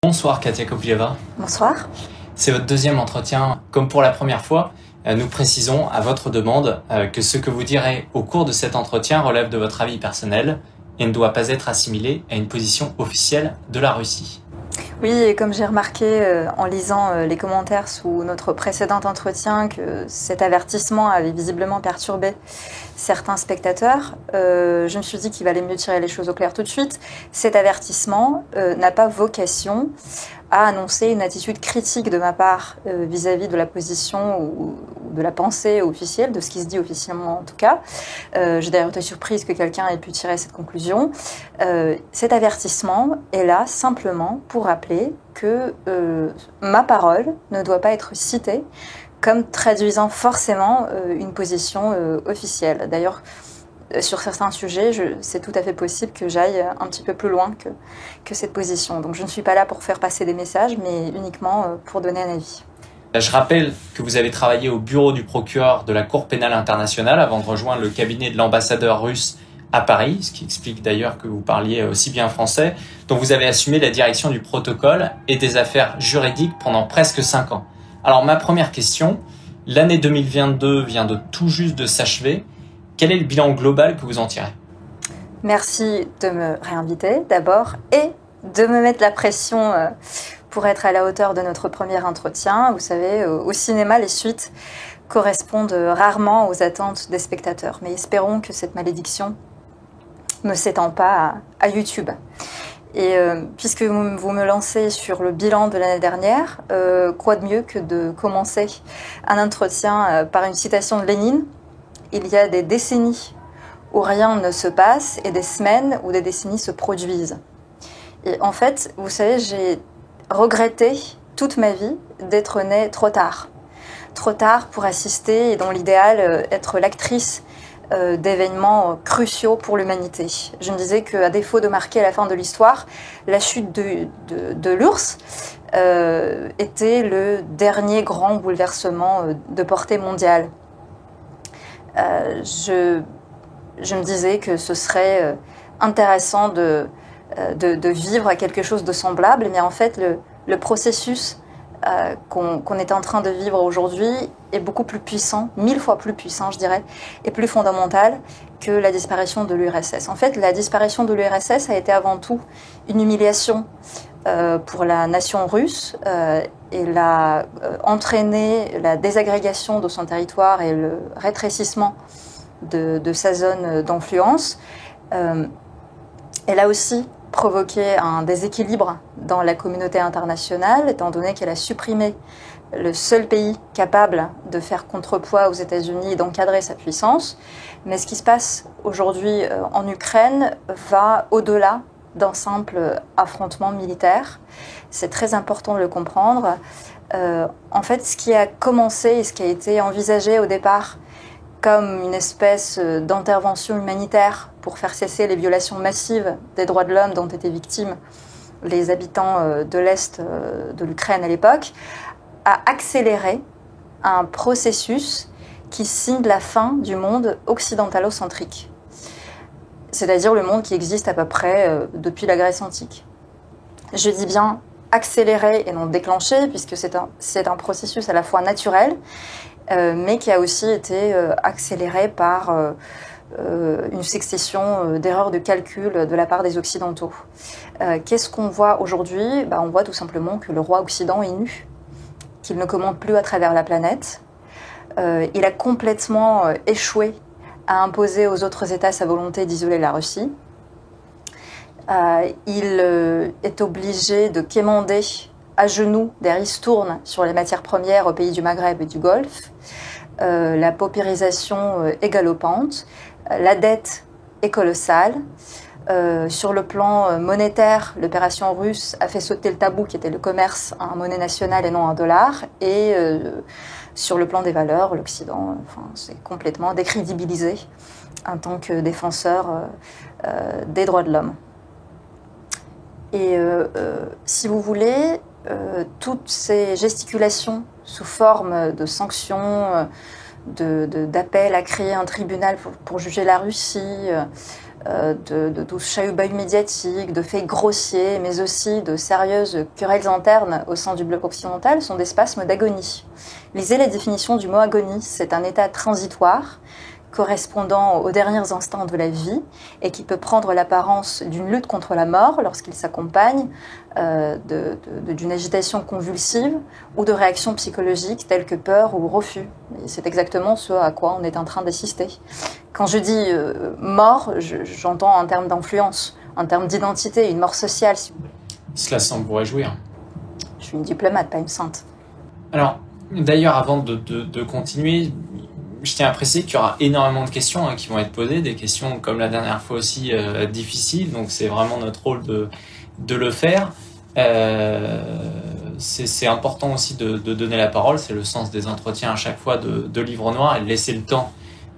Bonsoir Katia Koplieva. Bonsoir. C'est votre deuxième entretien. Comme pour la première fois, nous précisons à votre demande que ce que vous direz au cours de cet entretien relève de votre avis personnel et ne doit pas être assimilé à une position officielle de la Russie. Oui, et comme j'ai remarqué en lisant les commentaires sous notre précédent entretien que cet avertissement avait visiblement perturbé certains spectateurs, je me suis dit qu'il valait mieux tirer les choses au clair tout de suite. Cet avertissement n'a pas vocation à annoncer une attitude critique de ma part vis-à-vis de la position ou de la pensée officielle, de ce qui se dit officiellement en tout cas. J'ai d'ailleurs été surprise que quelqu'un ait pu tirer cette conclusion. Cet avertissement est là simplement pour rappeler que ma parole ne doit pas être citée comme traduisant forcément une position officielle. D'ailleurs, sur certains sujets, c'est tout à fait possible que j'aille un petit peu plus loin que cette position. Donc je ne suis pas là pour faire passer des messages, mais uniquement pour donner un avis. Je rappelle que vous avez travaillé au bureau du procureur de la Cour pénale internationale avant de rejoindre le cabinet de l'ambassadeur russe à Paris, ce qui explique d'ailleurs que vous parliez aussi bien français, dont vous avez assumé la direction du protocole et des affaires juridiques pendant presque 5 ans. Alors ma première question, l'année 2022 vient de tout juste de s'achever. Quel est le bilan global que vous en tirez ? Merci de me réinviter d'abord et de me mettre la pression pour être à la hauteur de notre premier entretien. Vous savez, au cinéma, les suites correspondent rarement aux attentes des spectateurs. Mais espérons que cette malédiction ne s'étend pas à YouTube. Et puisque vous me lancez sur le bilan de l'année dernière, quoi de mieux que de commencer un entretien par une citation de Lénine ? Il y a des décennies où rien ne se passe et des semaines où des décennies se produisent. Et en fait, vous savez, j'ai regretté toute ma vie d'être née trop tard. Trop tard pour assister et dans l'idéal être l'actrice d'événements cruciaux pour l'humanité. Je me disais qu'à défaut de marquer la fin de l'histoire, la chute de l'URSS était le dernier grand bouleversement de portée mondiale. Je me disais que ce serait intéressant de vivre quelque chose de semblable, mais en fait le processus qu'on est en train de vivre aujourd'hui est beaucoup plus puissant, 1000 fois plus puissant je dirais, et plus fondamental que la disparition de l'URSS. En fait, la disparition de l'URSS a été avant tout une humiliation pour la nation russe et l'a entraîné la désagrégation de son territoire et le rétrécissement de sa zone d'influence. Elle a aussi provoqué un déséquilibre dans la communauté internationale, étant donné qu'elle a supprimé le seul pays capable de faire contrepoids aux États-Unis et d'encadrer sa puissance. Mais ce qui se passe aujourd'hui en Ukraine va au-delà d'un simple affrontement militaire. C'est très important de le comprendre. En fait, ce qui a commencé et ce qui a été envisagé au départ comme une espèce d'intervention humanitaire pour faire cesser les violations massives des droits de l'homme dont étaient victimes les habitants de l'Est de l'Ukraine à l'époque, a accéléré un processus qui signe la fin du monde occidentalocentrique. C'est-à-dire le monde qui existe à peu près depuis la Grèce antique. Je dis bien accéléré et non déclenché, puisque c'est un processus à la fois naturel, mais qui a aussi été accéléré par une succession d'erreurs de calcul de la part des Occidentaux. Qu'est-ce qu'on voit aujourd'hui ? On voit tout simplement que le roi Occident est nu, qu'il ne commande plus à travers la planète. Il a complètement échoué à imposer aux autres États sa volonté d'isoler la Russie. Il est obligé de quémander à genoux des ristournes sur les matières premières aux pays du Maghreb et du Golfe. La paupérisation est galopante. La dette est colossale. Sur le plan monétaire, l'opération russe a fait sauter le tabou qui était le commerce en monnaie nationale et non en dollars. Et sur le plan des valeurs, l'Occident s'est complètement décrédibilisé en tant que défenseur des droits de l'homme. Et si vous voulez, toutes ces gesticulations sous forme de sanctions, d'appel à créer un tribunal pour juger la Russie, de tout chahut-bahut médiatique, de faits grossiers, mais aussi de sérieuses querelles internes au sein du bloc occidental, sont des spasmes d'agonie. Lisez la définition du mot agonie, c'est un état transitoire correspondant aux derniers instants de la vie et qui peut prendre l'apparence d'une lutte contre la mort lorsqu'il s'accompagne d'une agitation convulsive ou de réactions psychologiques telles que peur ou refus. Et c'est exactement ce à quoi on est en train d'assister. Quand je dis mort, j'entends en termes d'influence, en termes d'identité, une mort sociale. Cela semble vous réjouir. Je suis une diplomate, pas une sainte. Alors, d'ailleurs, avant de continuer, je tiens à préciser qu'il y aura énormément de questions qui vont être posées, des questions comme la dernière fois aussi difficiles, donc c'est vraiment notre rôle de le faire. C'est important aussi de donner la parole, c'est le sens des entretiens à chaque fois de Livre Noir, et de laisser le temps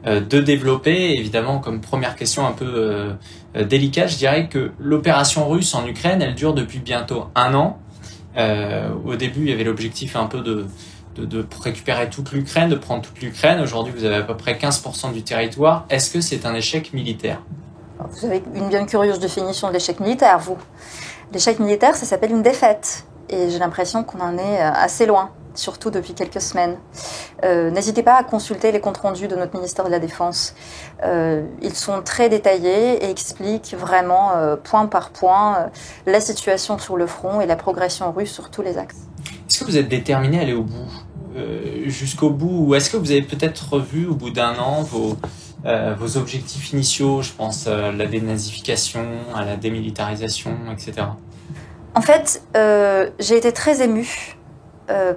de développer. Évidemment, comme première question un peu délicate, je dirais que l'opération russe en Ukraine, elle dure depuis bientôt 1 an. Au début, il y avait l'objectif un peu de récupérer toute l'Ukraine, de prendre toute l'Ukraine. Aujourd'hui, vous avez à peu près 15% du territoire. Est-ce que c'est un échec militaire ? Vous avez une bien curieuse définition de l'échec militaire, vous. L'échec militaire, ça s'appelle une défaite. Et j'ai l'impression qu'on en est assez loin, surtout depuis quelques semaines. N'hésitez pas à consulter les comptes rendus de notre ministère de la Défense. Ils sont très détaillés et expliquent vraiment, point par point, la situation sur le front et la progression russe sur tous les axes. Est-ce que vous êtes déterminé à aller au bout, jusqu'au bout, ou est-ce que vous avez peut-être revu au bout d'1 an vos objectifs initiaux, je pense à la dénazification, à la démilitarisation, etc. En fait, j'ai été très émue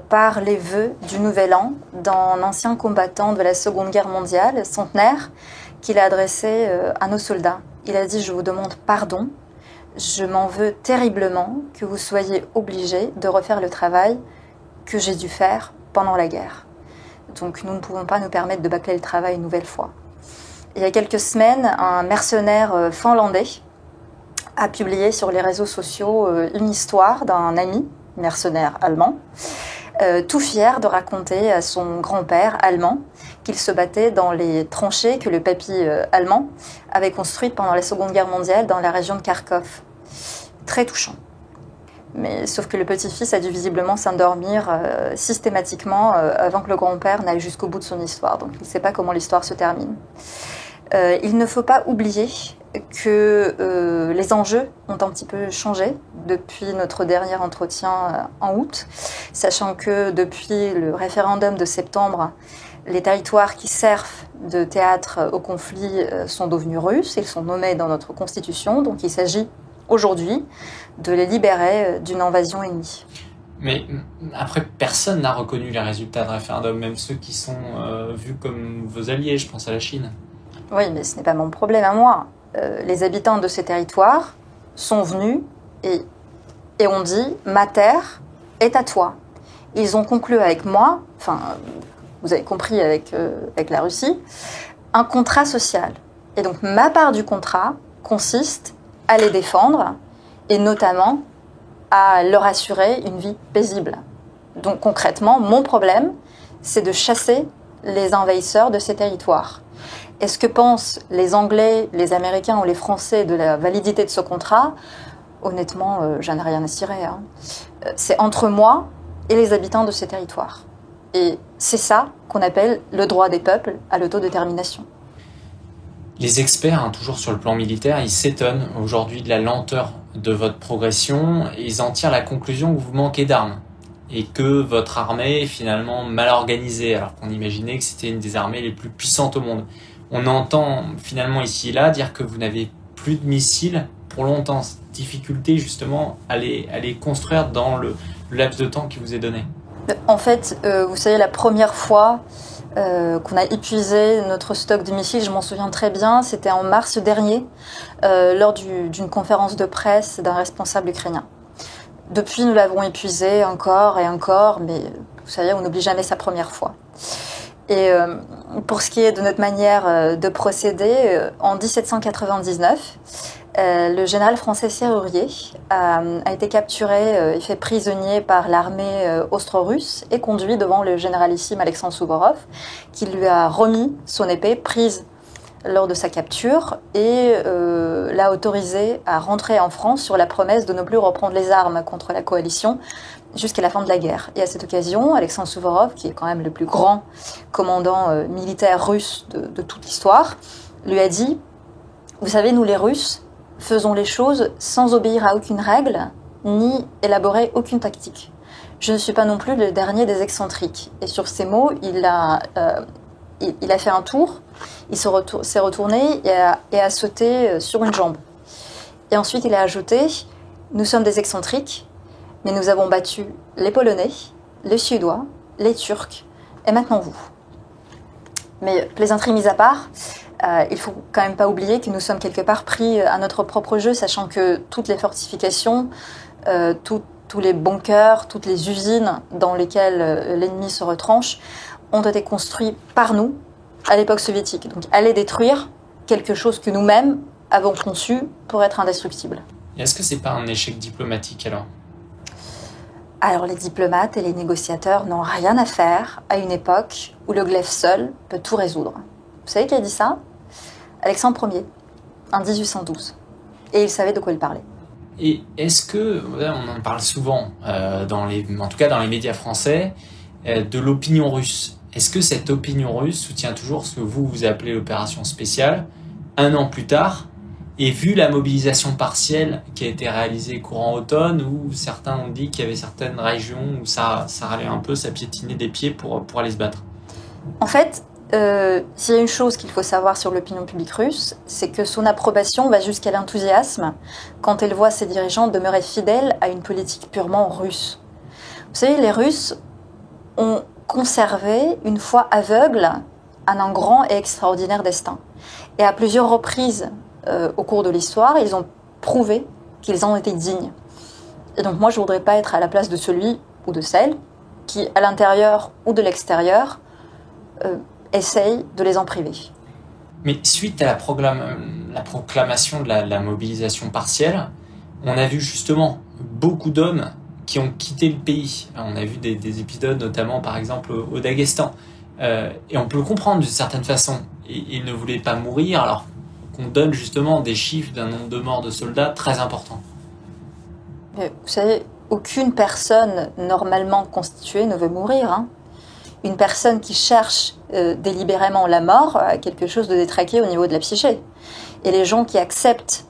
par les vœux du Nouvel An d'un ancien combattant de la Seconde Guerre mondiale, centenaire, qu'il a adressé à nos soldats. Il a dit « Je vous demande pardon. Je m'en veux terriblement que vous soyez obligés de refaire le travail que j'ai dû faire pendant la guerre. Donc nous ne pouvons pas nous permettre de bâcler le travail une nouvelle fois. » Il y a quelques semaines, un mercenaire finlandais a publié sur les réseaux sociaux une histoire d'un ami mercenaire allemand, tout fier de raconter à son grand-père allemand qu'il se battait dans les tranchées que le papy allemand avait construites pendant la Seconde Guerre mondiale dans la région de Kharkov. Très touchant. Mais sauf que le petit-fils a dû visiblement s'endormir systématiquement avant que le grand-père n'aille jusqu'au bout de son histoire. Donc il ne sait pas comment l'histoire se termine. Il ne faut pas oublier que les enjeux ont un petit peu changé depuis notre dernier entretien en août, sachant que depuis le référendum de septembre, les territoires qui servent de théâtre au conflit sont devenus russes, ils sont nommés dans notre constitution, donc il s'agit aujourd'hui de les libérer d'une invasion ennemie. Mais après, personne n'a reconnu les résultats de référendum, même ceux qui sont vus comme vos alliés, je pense à la Chine. Oui, mais ce n'est pas mon problème à moi. Les habitants de ces territoires sont venus et ont dit « ma terre est à toi ». Ils ont conclu avec moi, enfin, vous avez compris avec la Russie, un contrat social. Et donc ma part du contrat consiste à les défendre et notamment à leur assurer une vie paisible. Donc concrètement, mon problème, c'est de chasser les envahisseurs de ces territoires. Et ce que pensent les Anglais, les Américains ou les Français de la validité de ce contrat, honnêtement, j'en ai rien à cirer. Hein. C'est entre moi et les habitants de ces territoires. Et c'est ça qu'on appelle le droit des peuples à l'autodétermination. Les experts, toujours sur le plan militaire, ils s'étonnent aujourd'hui de la lenteur de votre progression et ils en tirent la conclusion que vous manquez d'armes et que votre armée est finalement mal organisée alors qu'on imaginait que c'était une des armées les plus puissantes au monde. On entend finalement ici et là dire que vous n'avez plus de missiles pour longtemps. Difficulté justement à les construire dans le laps de temps qui vous est donné. En fait, vous savez, la première fois qu'on a épuisé notre stock de missiles, je m'en souviens très bien, c'était en mars dernier, lors d'une conférence de presse d'un responsable ukrainien. Depuis, nous l'avons épuisé encore et encore, mais vous savez, on n'oublie jamais sa première fois. Et pour ce qui est de notre manière de procéder, en 1799, le général français Serrurier a été capturé et fait prisonnier par l'armée austro-russe et conduit devant le généralissime Alexandre Souvorov, qui lui a remis son épée prise lors de sa capture et l'a autorisé à rentrer en France sur la promesse de ne plus reprendre les armes contre la coalition jusqu'à la fin de la guerre. Et à cette occasion, Alexandre Souvorov, qui est quand même le plus grand commandant militaire russe de toute l'histoire, lui a dit « Vous savez, nous les Russes, faisons les choses sans obéir à aucune règle, ni élaborer aucune tactique. Je ne suis pas non plus le dernier des excentriques. » Et sur ces mots, il a fait un tour, il s'est retourné et a sauté sur une jambe. Et ensuite, il a ajouté « Nous sommes des excentriques, mais nous avons battu les Polonais, les Suédois, les Turcs, et maintenant vous. » Mais plaisanterie mise à part, il faut quand même pas oublier que nous sommes quelque part pris à notre propre jeu, sachant que toutes les fortifications, tous les bunkers, toutes les usines dans lesquelles l'ennemi se retranche ont été construits par nous à l'époque soviétique. Donc aller détruire quelque chose que nous-mêmes avons conçu pour être indestructible. Et est-ce que c'est pas un échec diplomatique alors ? Alors les diplomates et les négociateurs n'ont rien à faire à une époque où le glaive seul peut tout résoudre. Vous savez qui a dit ça ? Alexandre Ier, en 1812. Et il savait de quoi il parlait. Et est-ce que, on en parle souvent, en tout cas dans les médias français, de l'opinion russe. Est-ce que cette opinion russe soutient toujours ce que vous appelez l'opération spéciale, un an plus tard, et vu la mobilisation partielle qui a été réalisée courant automne, où certains ont dit qu'il y avait certaines régions où ça râlait un peu, ça piétinait des pieds pour aller se battre ? En fait, s'il y a une chose qu'il faut savoir sur l'opinion publique russe, c'est que son approbation va jusqu'à l'enthousiasme quand elle voit ses dirigeants demeurer fidèles à une politique purement russe. Vous savez, les Russes ont conservé une foi aveugle en un grand et extraordinaire destin. Et à plusieurs reprises au cours de l'histoire, ils ont prouvé qu'ils en étaient dignes. Et donc moi, je ne voudrais pas être à la place de celui ou de celle qui, à l'intérieur ou de l'extérieur, essaye de les en priver. Mais suite à la proclamation de la mobilisation partielle, on a vu justement beaucoup d'hommes qui ont quitté le pays. On a vu des épisodes, notamment par exemple au Daghestan. Et on peut le comprendre d'une certaine façon. Ils ne voulaient pas mourir, alors qu'on donne justement des chiffres d'un nombre de morts de soldats très important. Vous savez, aucune personne normalement constituée ne veut mourir. Hein. Une personne qui cherche délibérément la mort a quelque chose de détraqué au niveau de la psyché. Et les gens qui acceptent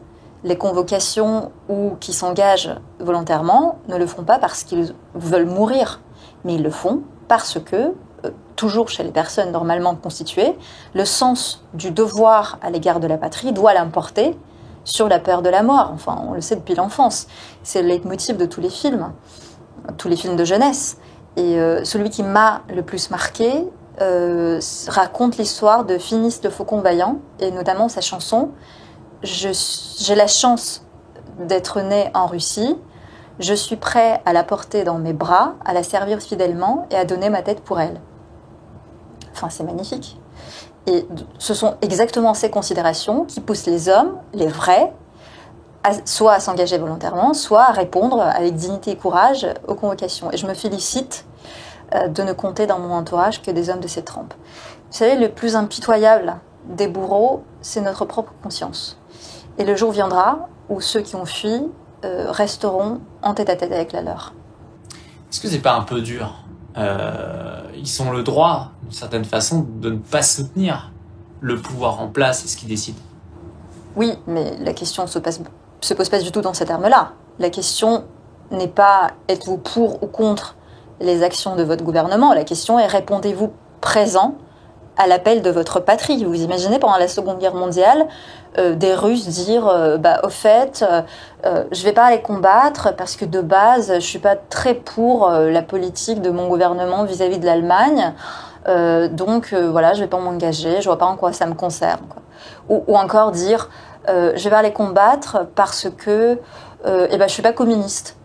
les convocations ou qui s'engagent volontairement ne le font pas parce qu'ils veulent mourir, mais ils le font parce que, toujours chez les personnes normalement constituées, le sens du devoir à l'égard de la patrie doit l'emporter sur la peur de la mort. Enfin, on le sait depuis l'enfance. C'est le leitmotiv de tous les films de jeunesse. Et celui qui m'a le plus marqué raconte l'histoire de Finis le Faucon Vaillant, et notamment sa chanson « J'ai la chance d'être né en Russie, je suis prêt à la porter dans mes bras, à la servir fidèlement et à donner ma tête pour elle. » Enfin, c'est magnifique. Et ce sont exactement ces considérations qui poussent les hommes, les vrais, soit à s'engager volontairement, soit à répondre avec dignité et courage aux convocations. Et je me félicite de ne compter dans mon entourage que des hommes de cette trempe. Vous savez, le plus impitoyable des bourreaux, c'est notre propre conscience. Et le jour viendra où ceux qui ont fui resteront en tête-à-tête avec la leur. Est-ce que c'est pas un peu dur ? Ils ont le droit, d'une certaine façon, de ne pas soutenir le pouvoir en place et ce qui décide. Oui, mais la question se pose pas du tout dans ces termes-là. La question n'est pas êtes-vous pour ou contre les actions de votre gouvernement. La question est répondez-vous présent à l'appel de votre patrie. Vous imaginez pendant la Seconde Guerre mondiale des Russes dire au fait je vais pas aller combattre parce que de base je suis pas très pour la politique de mon gouvernement vis-à-vis de l'Allemagne, donc voilà, je vais pas m'engager, je vois pas en quoi ça me concerne, quoi. Ou encore dire je vais pas aller combattre parce que je suis pas communiste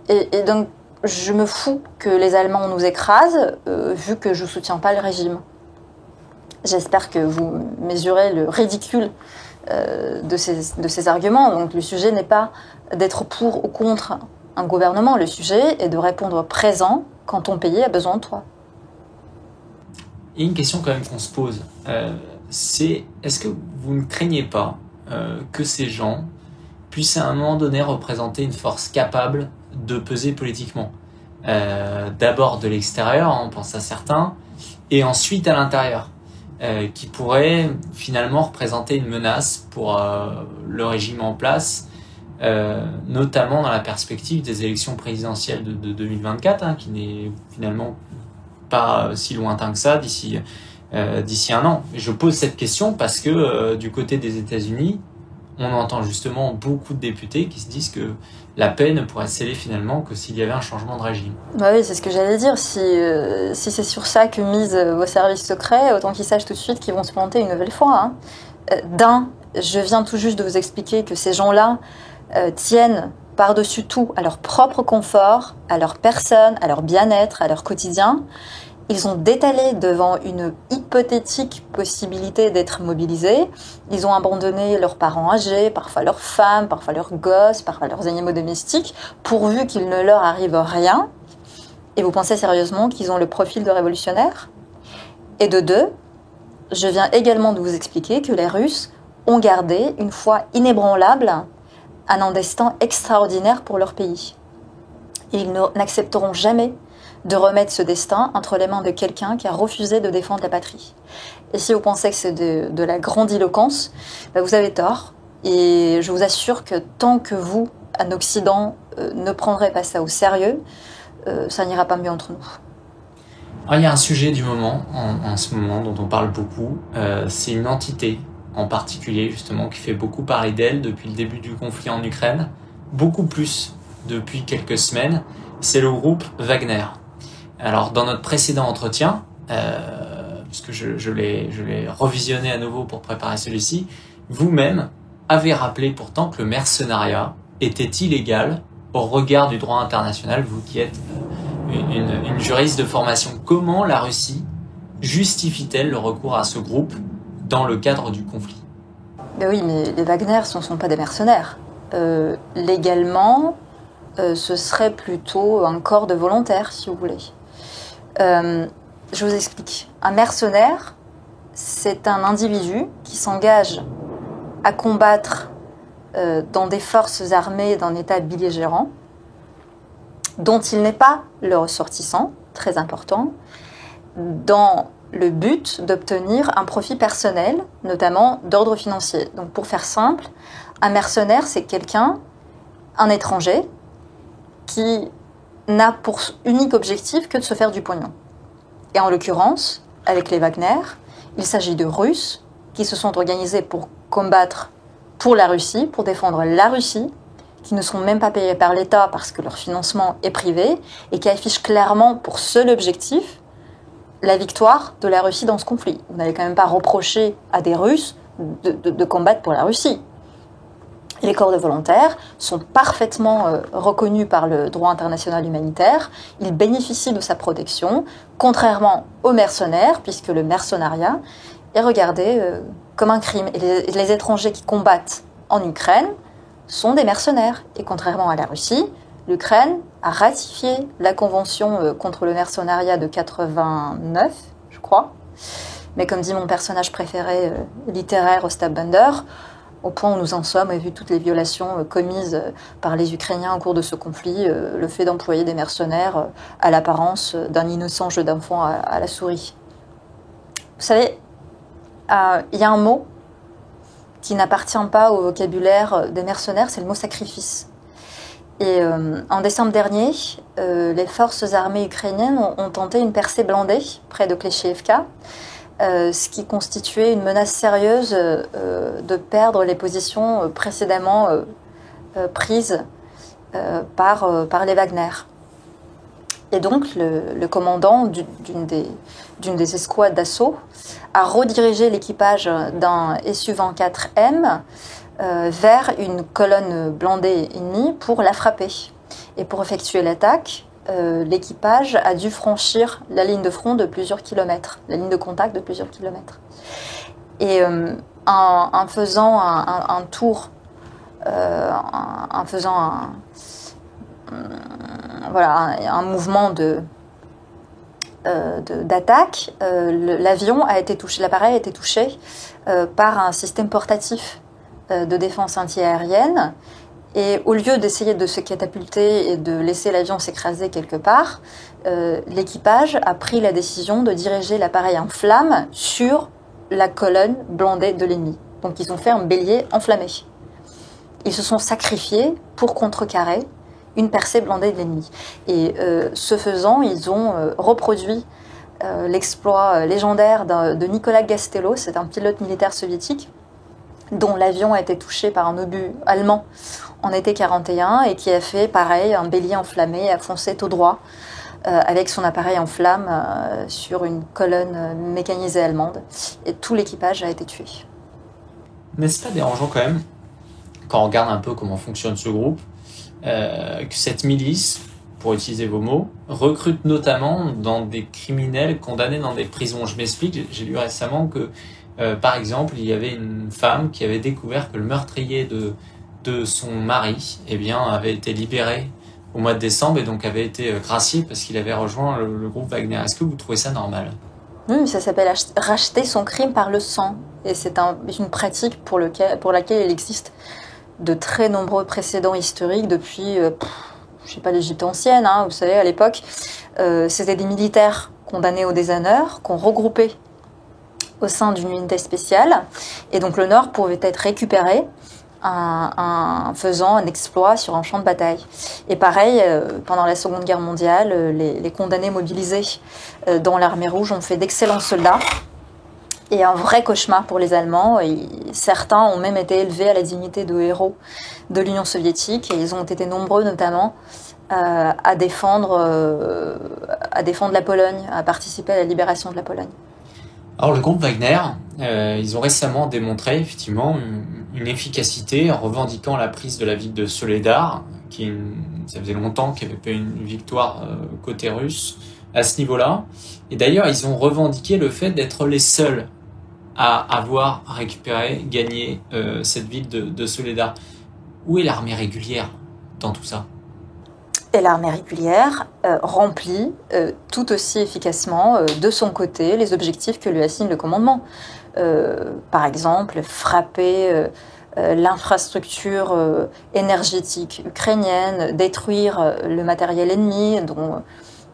et donc je me fous que les Allemands nous écrasent vu que je soutiens pas le régime. J'espère que vous mesurez le ridicule de ces arguments. Donc le sujet n'est pas d'être pour ou contre un gouvernement. Le sujet est de répondre présent quand ton pays a besoin de toi. Il y a une question quand même qu'on se pose. c'est est-ce que vous ne craignez pas que ces gens puissent à un moment donné représenter une force capable de peser politiquement. D'abord de l'extérieur, on pense à certains, et ensuite à l'intérieur, qui pourraient finalement représenter une menace pour le régime en place, notamment dans la perspective des élections présidentielles de 2024, qui n'est finalement pas si lointain que ça d'ici un an. Je pose cette question parce que du côté des États-Unis, on entend justement beaucoup de députés qui se disent que la paix ne pourrait scellée finalement que s'il y avait un changement de régime. Bah oui, c'est ce que j'allais dire. Si c'est sur ça que misent vos services secrets, autant qu'ils sachent tout de suite qu'ils vont se planter une nouvelle fois. Je viens tout juste de vous expliquer que ces gens-là tiennent par-dessus tout à leur propre confort, à leur personne, à leur bien-être, à leur quotidien. Ils ont détalé devant une hypothétique possibilité d'être mobilisés. Ils ont abandonné leurs parents âgés, parfois leurs femmes, parfois leurs gosses, parfois leurs animaux domestiques, pourvu qu'il ne leur arrive rien. Et vous pensez sérieusement qu'ils ont le profil de révolutionnaires ? Et de deux, je viens également de vous expliquer que les Russes ont gardé, une foi inébranlable, un destin extraordinaire pour leur pays. Et ils n'accepteront jamais de remettre ce destin entre les mains de quelqu'un qui a refusé de défendre la patrie. Et si vous pensez que c'est de la grandiloquence, vous avez tort. Et je vous assure que tant que vous, en Occident, ne prendrez pas ça au sérieux, ça n'ira pas mieux entre nous. Alors, il y a un sujet du moment, en ce moment, dont on parle beaucoup. C'est une entité en particulier, justement, qui fait beaucoup parler d'elle depuis le début du conflit en Ukraine, beaucoup plus depuis quelques semaines. C'est le groupe Wagner. Alors, dans notre précédent entretien, puisque je l'ai revisionné à nouveau pour préparer celui-ci, vous-même avez rappelé pourtant que le mercenariat était illégal au regard du droit international, vous qui êtes une juriste de formation. Comment la Russie justifie-t-elle le recours à ce groupe dans le cadre du conflit ? Ben oui, mais les Wagner ne sont pas des mercenaires. Légalement, ce serait plutôt un corps de volontaires, si vous voulez. Je vous explique. Un mercenaire, c'est un individu qui s'engage à combattre dans des forces armées d'un État belligérant, dont il n'est pas le ressortissant, très important, dans le but d'obtenir un profit personnel, notamment d'ordre financier. Donc pour faire simple, un mercenaire, c'est quelqu'un, un étranger, qui n'a pour unique objectif que de se faire du pognon. Et en l'occurrence, avec les Wagner, il s'agit de Russes qui se sont organisés pour combattre pour la Russie, pour défendre la Russie, qui ne sont même pas payés par l'État parce que leur financement est privé, et qui affichent clairement pour seul objectif la victoire de la Russie dans ce conflit. Vous n'allez quand même pas reprocher à des Russes de combattre pour la Russie. Les corps de volontaires sont parfaitement reconnus par le droit international humanitaire. Ils bénéficient de sa protection, contrairement aux mercenaires, puisque le mercenariat est regardé comme un crime. Et les étrangers qui combattent en Ukraine sont des mercenaires. Et contrairement à la Russie, l'Ukraine a ratifié la convention contre le mercenariat de 89, je crois. Mais comme dit mon personnage préféré littéraire, Ostap Bender, au point où nous en sommes, et vu toutes les violations commises par les Ukrainiens au cours de ce conflit, le fait d'employer des mercenaires à l'apparence d'un innocent jeu d'enfant à la souris. Vous savez, il y a un mot qui n'appartient pas au vocabulaire des mercenaires, c'est le mot sacrifice. Et en décembre dernier, les forces armées ukrainiennes ont tenté une percée blindée près de Kleshchiivka, ce qui constituait une menace sérieuse de perdre les positions précédemment prises par les Wagner. Et donc, le commandant d'une des escouades d'assaut a redirigé l'équipage d'un Su-24M vers une colonne blindée ennemie pour la frapper. Et pour effectuer l'attaque, l'équipage a dû franchir la ligne de front de plusieurs kilomètres, la ligne de contact de plusieurs kilomètres. Et en faisant un tour, en faisant un mouvement d'attaque, l'avion a été touché, l'appareil a été touché par un système portatif de défense antiaérienne. Et au lieu d'essayer de se catapulter et de laisser l'avion s'écraser quelque part, l'équipage a pris la décision de diriger l'appareil en flammes sur la colonne blindée de l'ennemi. Donc ils ont fait un bélier enflammé. Ils se sont sacrifiés pour contrecarrer une percée blindée de l'ennemi. Et ce faisant, ils ont reproduit l'exploit légendaire de Nicolas Gastello, c'est un pilote militaire soviétique, dont l'avion a été touché par un obus allemand en été 1941 et qui a fait pareil, un bélier enflammé, a foncé tout droit avec son appareil en flammes sur une colonne mécanisée allemande. Et tout l'équipage a été tué. N'est-ce pas dérangeant quand même, quand on regarde un peu comment fonctionne ce groupe, que cette milice, pour utiliser vos mots, recrute notamment dans des criminels condamnés dans des prisons. Je m'explique, j'ai lu récemment que, par exemple, il y avait une femme qui avait découvert que le meurtrier de son mari avait été libéré au mois de décembre et donc avait été gracié parce qu'il avait rejoint le groupe Wagner. Est-ce que vous trouvez ça normal ? Oui, ça s'appelle racheter son crime par le sang. Et c'est une pratique pour laquelle il existe de très nombreux précédents historiques depuis, l'Égypte ancienne. Vous savez, à l'époque, c'était des militaires condamnés au déshonneur qu'on regroupait au sein d'une unité spéciale. Et donc l'honneur pouvait être récupéré en faisant un exploit sur un champ de bataille. Et pareil, pendant la Seconde Guerre mondiale, les condamnés mobilisés dans l'armée rouge ont fait d'excellents soldats. Et un vrai cauchemar pour les Allemands. Et certains ont même été élevés à la dignité de héros de l'Union soviétique. Et ils ont été nombreux, notamment, à défendre la Pologne, à participer à la libération de la Pologne. Alors le groupe Wagner, ils ont récemment démontré effectivement une efficacité en revendiquant la prise de la ville de Soledar, ça faisait longtemps qu'il n'y avait pas eu une victoire côté russe à ce niveau-là. Et d'ailleurs, ils ont revendiqué le fait d'être les seuls à avoir récupéré, gagné cette ville de Soledar. Où est l'armée régulière dans tout ça ? Et l'armée régulière remplit tout aussi efficacement de son côté les objectifs que lui assigne le commandement. Par exemple, frapper l'infrastructure énergétique ukrainienne, détruire le matériel ennemi, dont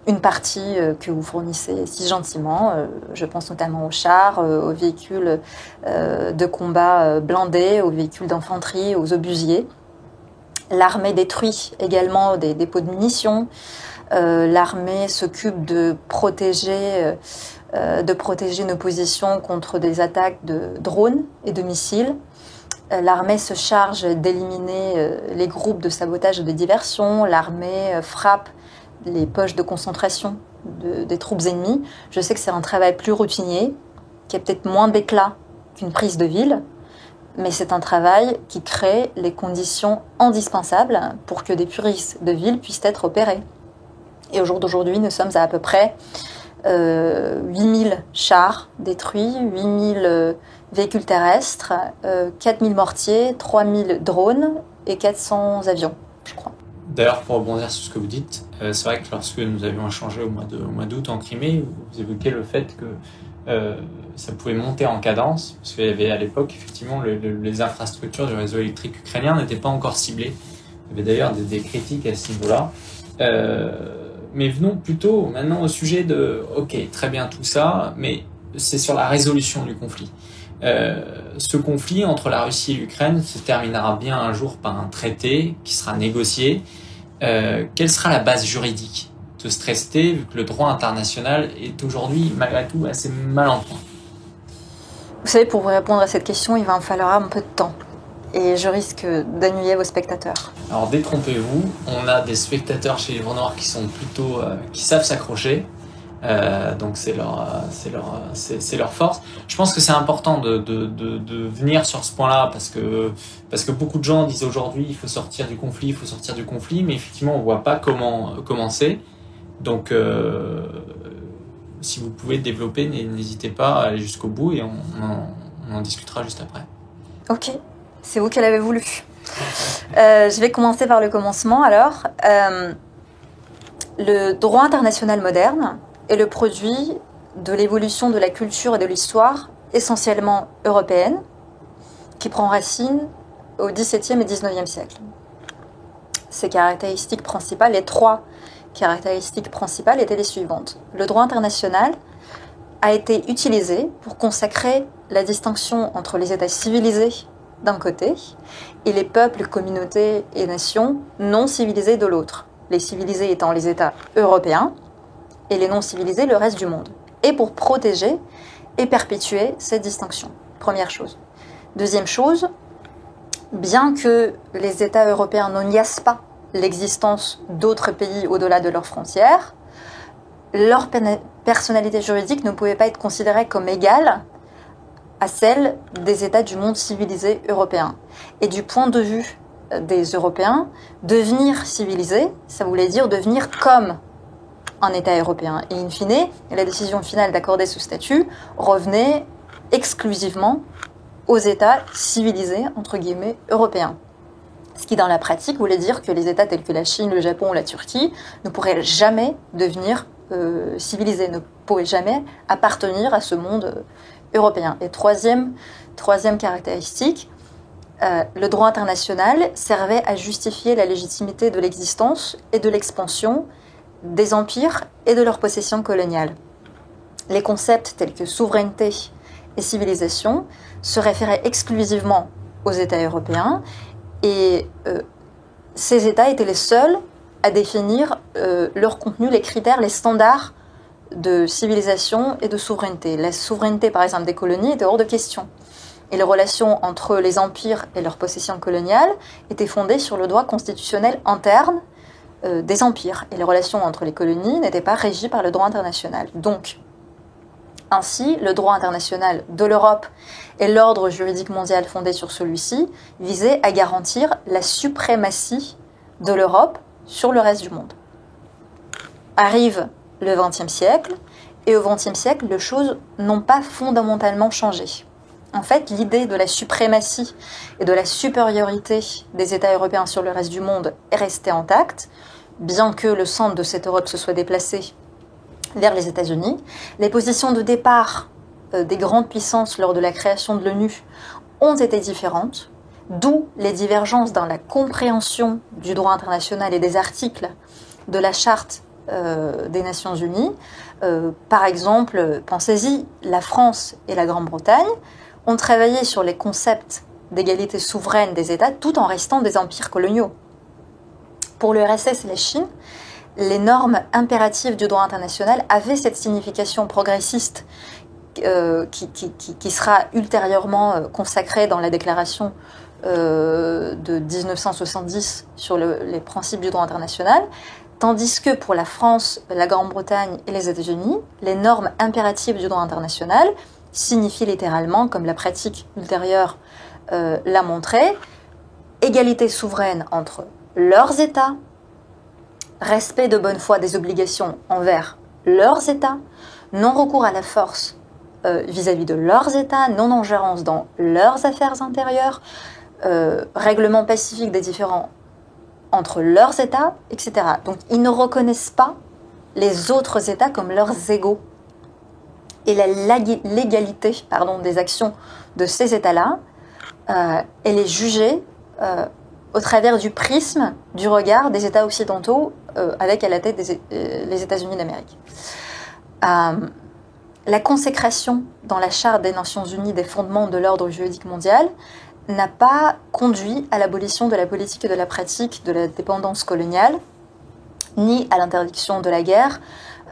une partie que vous fournissez si gentiment. Je pense notamment aux chars, aux véhicules de combat blindés, aux véhicules d'infanterie, aux obusiers. L'armée détruit également des dépôts de munitions. L'armée s'occupe de protéger nos positions contre des attaques de drones et de missiles. L'armée se charge d'éliminer les groupes de sabotage et de diversion. L'armée frappe les poches de concentration des troupes ennemies. Je sais que c'est un travail plus routinier, qui a peut-être moins d'éclat qu'une prise de ville, mais c'est un travail qui crée les conditions indispensables pour que des puristes de ville puissent être opérés. Et au jour d'aujourd'hui, nous sommes à peu près 8000 chars détruits, 8000 véhicules terrestres, 4000 mortiers, 3000 drones et 400 avions, je crois. D'ailleurs, pour rebondir sur ce que vous dites, c'est vrai que lorsque nous avions échangé au mois d'août en Crimée, vous évoquez le fait que ça pouvait monter en cadence, parce qu'il y avait à l'époque, effectivement, les infrastructures du réseau électrique ukrainien n'étaient pas encore ciblées. Il y avait d'ailleurs des critiques à ce niveau-là. Mais venons plutôt maintenant au sujet de, ok, très bien tout ça, mais c'est sur la résolution du conflit. Ce conflit entre la Russie et l'Ukraine se terminera bien un jour par un traité qui sera négocié. Quelle sera la base juridique de ce traité, vu que le droit international est aujourd'hui, malgré tout, assez mal en point? Vous savez, pour vous répondre à cette question, il va me falloir un peu de temps. Et je risque d'ennuyer vos spectateurs. Alors détrompez-vous, on a des spectateurs chez Livre Noir qui sont plutôt, qui savent s'accrocher. Donc c'est leur force. Je pense que c'est important de venir sur ce point-là parce que beaucoup de gens disent aujourd'hui il faut sortir du conflit, mais effectivement on voit pas comment commencer. Donc si vous pouvez développer, n'hésitez pas à aller jusqu'au bout et on en discutera juste après. Ok, c'est vous qui l'avez voulu. Je vais commencer par le commencement alors. Le droit international moderne est le produit de l'évolution de la culture et de l'histoire essentiellement européenne, qui prend racine au XVIIe et XIXe siècle. Ces caractéristiques principales, les trois caractéristiques principales étaient les suivantes. Le droit international a été utilisé pour consacrer la distinction entre les États civilisés d'un côté et les peuples, communautés et nations non civilisés de l'autre. Les civilisés étant les États européens et les non civilisés le reste du monde. Et pour protéger et perpétuer cette distinction. Première chose. Deuxième chose, bien que les États européens ne niassent pas l'existence d'autres pays au-delà de leurs frontières, leur personnalité juridique ne pouvait pas être considérée comme égale à celle des États du monde civilisé européen. Et du point de vue des Européens, devenir civilisé, ça voulait dire devenir comme un État européen. Et in fine, la décision finale d'accorder ce statut revenait exclusivement aux États civilisés, entre guillemets, européens. Ce qui, dans la pratique, voulait dire que les États tels que la Chine, le Japon ou la Turquie ne pourraient jamais devenir civilisés, ne pouvaient jamais appartenir à ce monde européen. Et troisième caractéristique, le droit international servait à justifier la légitimité de l'existence et de l'expansion des empires et de leurs possessions coloniales. Les concepts tels que souveraineté et civilisation se référaient exclusivement aux États européens et ces États étaient les seuls à définir leur contenu, les critères, les standards de civilisation et de souveraineté. La souveraineté, par exemple, des colonies était hors de question. Et les relations entre les empires et leurs possessions coloniales étaient fondées sur le droit constitutionnel interne des empires. Et les relations entre les colonies n'étaient pas régies par le droit international. Donc, ainsi, le droit international de l'Europe et l'ordre juridique mondial fondé sur celui-ci visaient à garantir la suprématie de l'Europe sur le reste du monde. Arrive le XXe siècle, et au XXe siècle, les choses n'ont pas fondamentalement changé. En fait, l'idée de la suprématie et de la supériorité des États européens sur le reste du monde est restée intacte, bien que le centre de cette Europe se soit déplacé vers les États-Unis. Les positions de départ des grandes puissances lors de la création de l'ONU ont été différentes, d'où les divergences dans la compréhension du droit international et des articles de la Charte des Nations Unies. Par exemple, pensez-y, la France et la Grande-Bretagne ont travaillé sur les concepts d'égalité souveraine des États tout en restant des empires coloniaux. Pour l'URSS et la Chine, les normes impératives du droit international avaient cette signification progressiste qui sera ultérieurement consacrée dans la déclaration de 1970 sur les principes du droit international, tandis que pour la France, la Grande-Bretagne et les États-Unis, les normes impératives du droit international signifient littéralement, comme la pratique ultérieure l'a montré, égalité souveraine entre leurs États, respect de bonne foi des obligations envers leurs États, non-recours à la force vis-à-vis de leurs États, non-ingérence dans leurs affaires intérieures, règlement pacifique des différends entre leurs États, etc. Donc ils ne reconnaissent pas les autres États comme leurs égaux. Et la légalité des actions de ces États-là, elle est jugée au travers du prisme du regard des États occidentaux avec à la tête les États-Unis d'Amérique. La consécration dans la Charte des Nations Unies des fondements de l'ordre juridique mondial n'a pas conduit à l'abolition de la politique et de la pratique de la dépendance coloniale, ni à l'interdiction de la guerre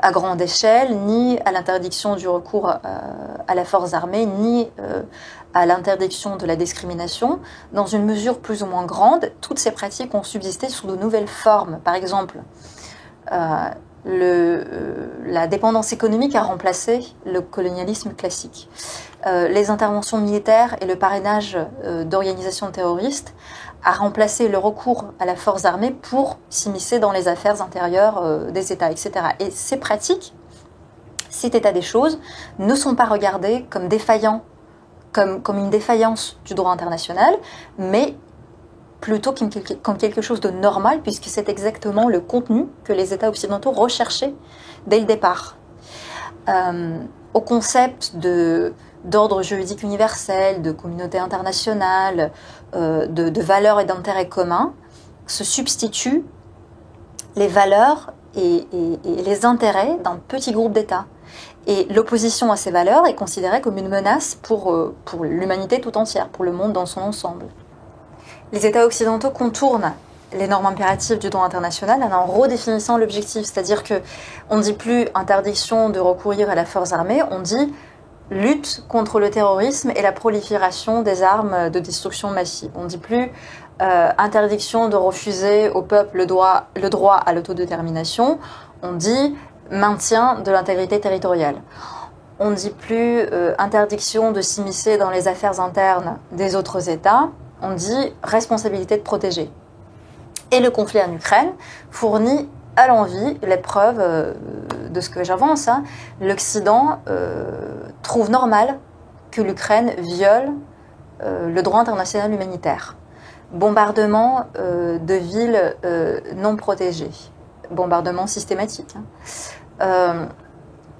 à grande échelle, ni à l'interdiction du recours à la force armée, ni à l'interdiction de la discrimination. Dans une mesure plus ou moins grande, toutes ces pratiques ont subsisté sous de nouvelles formes. Par exemple, la dépendance économique a remplacé le colonialisme classique. Les interventions militaires et le parrainage d'organisations terroristes a remplacé le recours à la force armée pour s'immiscer dans les affaires intérieures des États, etc. Et ces pratiques, cet état des choses, ne sont pas regardées comme défaillants, comme une défaillance du droit international, mais plutôt comme quelque chose de normal, puisque c'est exactement le contenu que les États occidentaux recherchaient dès le départ. au concept d'ordre juridique universel, de communauté internationale, de valeurs et d'intérêts communs, se substituent les valeurs et les intérêts d'un petit groupe d'États. Et l'opposition à ces valeurs est considérée comme une menace pour l'humanité tout entière, pour le monde dans son ensemble. Les États occidentaux contournent les normes impératives du droit international en redéfinissant l'objectif, c'est-à-dire qu'on ne dit plus interdiction de recourir à la force armée, on dit lutte contre le terrorisme et la prolifération des armes de destruction massive. On ne dit plus interdiction de refuser au peuple le droit à l'autodétermination, on dit maintien de l'intégrité territoriale. On ne dit plus interdiction de s'immiscer dans les affaires internes des autres États, on dit responsabilité de protéger. Et le conflit en Ukraine fournit à l'envi les preuves de ce que j'avance. L'Occident trouve normal que l'Ukraine viole le droit international humanitaire. Bombardement de villes non protégées. Bombardement systématique.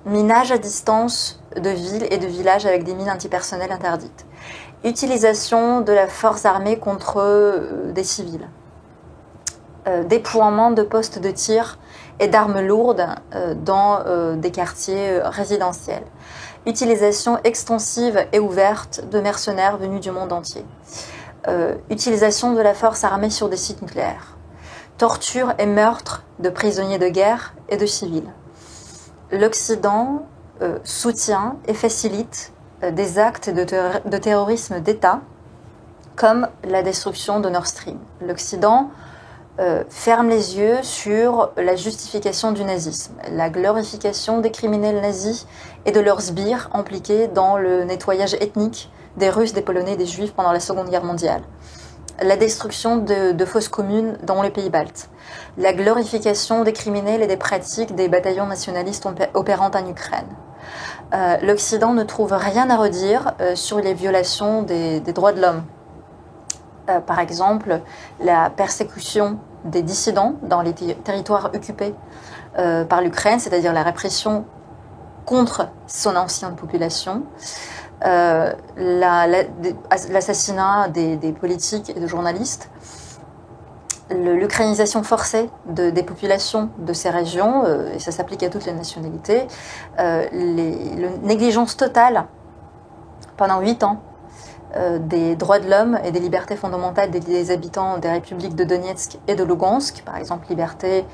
Minage à distance de villes et de villages avec des mines antipersonnelles interdites. Utilisation de la force armée contre des civils. Déploiement de postes de tir et d'armes lourdes dans des quartiers résidentiels. Utilisation extensive et ouverte de mercenaires venus du monde entier. Utilisation de la force armée sur des sites nucléaires. Torture et meurtre de prisonniers de guerre et de civils. L'Occident soutient et facilite des actes de terrorisme d'État comme la destruction de Nord Stream. L'Occident ferme les yeux sur la justification du nazisme, la glorification des criminels nazis et de leurs sbires impliqués dans le nettoyage ethnique des Russes, des Polonais et des Juifs pendant la Seconde Guerre mondiale, la destruction de fosses communes dans les pays baltes, la glorification des criminels et des pratiques des bataillons nationalistes opérant en Ukraine. L'Occident ne trouve rien à redire sur les violations des droits de l'homme. Par exemple, la persécution des dissidents dans les territoires occupés par l'Ukraine, c'est-à-dire la répression contre son ancienne population, l'assassinat des politiques et de journalistes, l'ukrainisation forcée des populations de ces régions, et ça s'applique à toutes les nationalités, la négligence totale pendant 8 ans des droits de l'homme et des libertés fondamentales des habitants des républiques de Donetsk et de Lugansk, par exemple liberté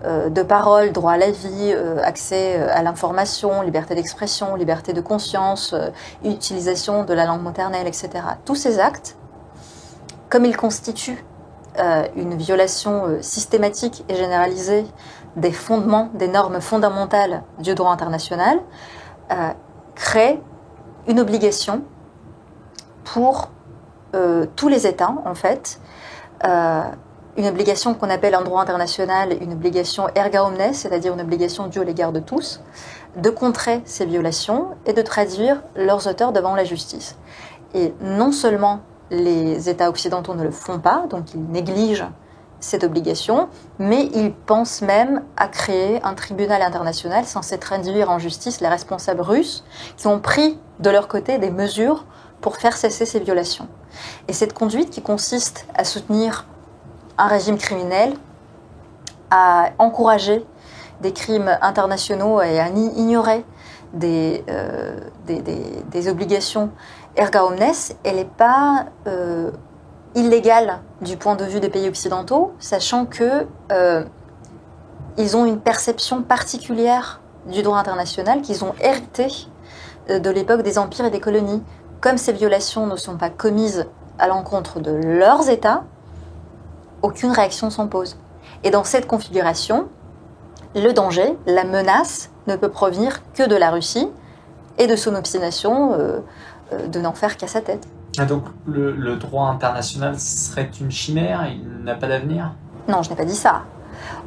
de parole, droit à la vie, accès à l'information, liberté d'expression, liberté de conscience, utilisation de la langue maternelle, etc. Tous ces actes, comme ils constituent une violation systématique et généralisée des fondements, des normes fondamentales du droit international, créent une obligation pour tous les États, en fait, une obligation qu'on appelle en droit international une obligation erga omnes, c'est-à-dire une obligation due à l'égard de tous, de contrer ces violations et de traduire leurs auteurs devant la justice. Et non seulement les États occidentaux ne le font pas, donc ils négligent cette obligation, mais ils pensent même à créer un tribunal international censé traduire en justice les responsables russes qui ont pris de leur côté des mesures pour faire cesser ces violations. Et cette conduite qui consiste à soutenir un régime criminel, à encourager des crimes internationaux et à ignorer des obligations erga omnes, elle n'est pas illégale du point de vue des pays occidentaux, sachant que ils ont une perception particulière du droit international qu'ils ont hérité de l'époque des empires et des colonies. Comme ces violations ne sont pas commises à l'encontre de leurs États, aucune réaction s'en pose. Et dans cette configuration, le danger, la menace, ne peut provenir que de la Russie et de son obstination de n'en faire qu'à sa tête. Ah, donc le droit international serait une chimère, il n'a pas d'avenir ? Non, je n'ai pas dit ça.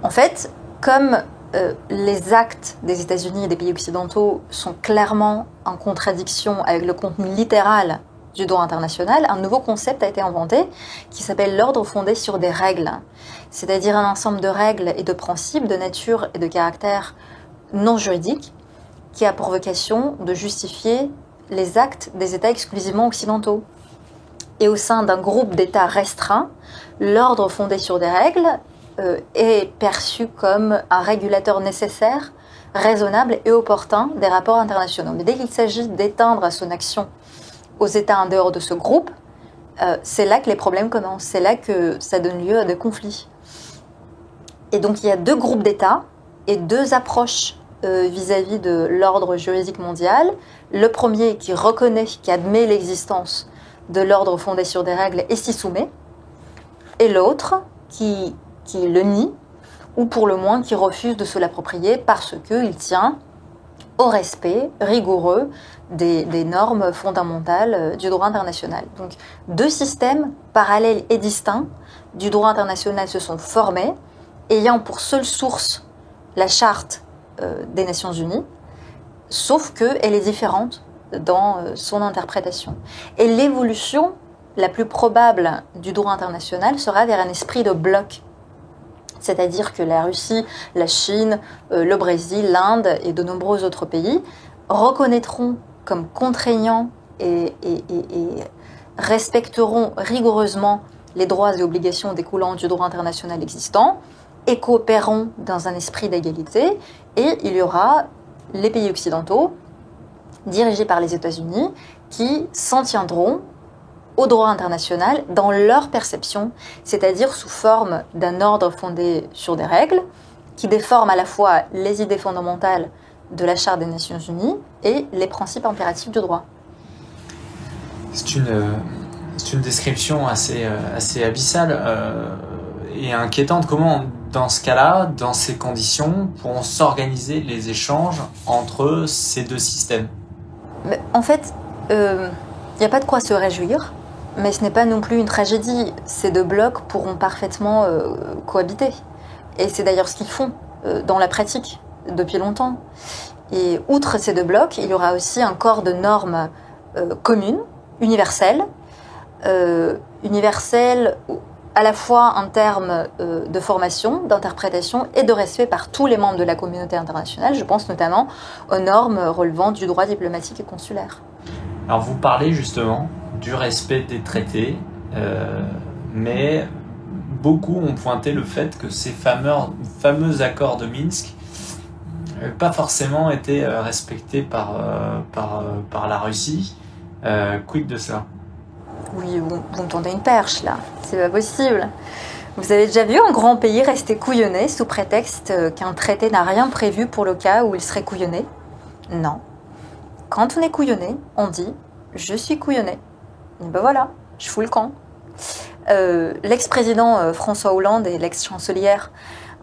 En fait, comme les actes des États-Unis et des pays occidentaux sont clairement en contradiction avec le contenu littéral du droit international, un nouveau concept a été inventé qui s'appelle l'ordre fondé sur des règles, c'est-à-dire un ensemble de règles et de principes de nature et de caractère non juridique qui a pour vocation de justifier les actes des États exclusivement occidentaux. Et au sein d'un groupe d'États restreints, l'ordre fondé sur des règles est perçu comme un régulateur nécessaire, raisonnable et opportun des rapports internationaux. Mais dès qu'il s'agit d'éteindre son action aux États en dehors de ce groupe, c'est là que les problèmes commencent, c'est là que ça donne lieu à des conflits. Et donc il y a deux groupes d'États et deux approches vis-à-vis de l'ordre juridique mondial. Le premier qui reconnaît, qui admet l'existence de l'ordre fondé sur des règles et s'y soumet, et l'autre qui le nie, ou pour le moins qui refuse de se l'approprier parce qu'il tient au respect rigoureux des normes fondamentales du droit international. Donc deux systèmes parallèles et distincts du droit international se sont formés, ayant pour seule source la charte des Nations Unies, sauf qu'elle est différente dans son interprétation. Et l'évolution la plus probable du droit international sera vers un esprit de bloc. C'est-à-dire que la Russie, la Chine, le Brésil, l'Inde et de nombreux autres pays reconnaîtront comme contraignants et respecteront rigoureusement les droits et obligations découlant du droit international existant et coopéreront dans un esprit d'égalité. Et il y aura les pays occidentaux, dirigés par les États-Unis, qui s'en tiendront au droit international dans leur perception, c'est-à-dire sous forme d'un ordre fondé sur des règles qui déforment à la fois les idées fondamentales de la Charte des Nations Unies et les principes impératifs du droit. C'est une description assez abyssale et inquiétante. Comment, dans ce cas-là, dans ces conditions, pourront s'organiser les échanges entre ces deux systèmes ? En fait, il n'y a pas de quoi se réjouir. Mais ce n'est pas non plus une tragédie. Ces deux blocs pourront parfaitement cohabiter. Et c'est d'ailleurs ce qu'ils font dans la pratique depuis longtemps. Et outre ces deux blocs, il y aura aussi un corps de normes communes, universelles à la fois en termes de formation, d'interprétation et de respect par tous les membres de la communauté internationale. Je pense notamment aux normes relevant du droit diplomatique et consulaire. Alors vous parlez justement du respect des traités, mais beaucoup ont pointé le fait que ces fameux accords de Minsk n'avaient pas forcément été respectés par la Russie. Quid de cela ? Oui, vous me tendez une perche là, c'est pas possible. Vous avez déjà vu un grand pays rester couillonné sous prétexte qu'un traité n'a rien prévu pour le cas où il serait couillonné ? Non. Quand on est couillonné, on dit « je suis couillonné ». Et ben voilà, je fous le camp. L'ex-président François Hollande et l'ex-chancelière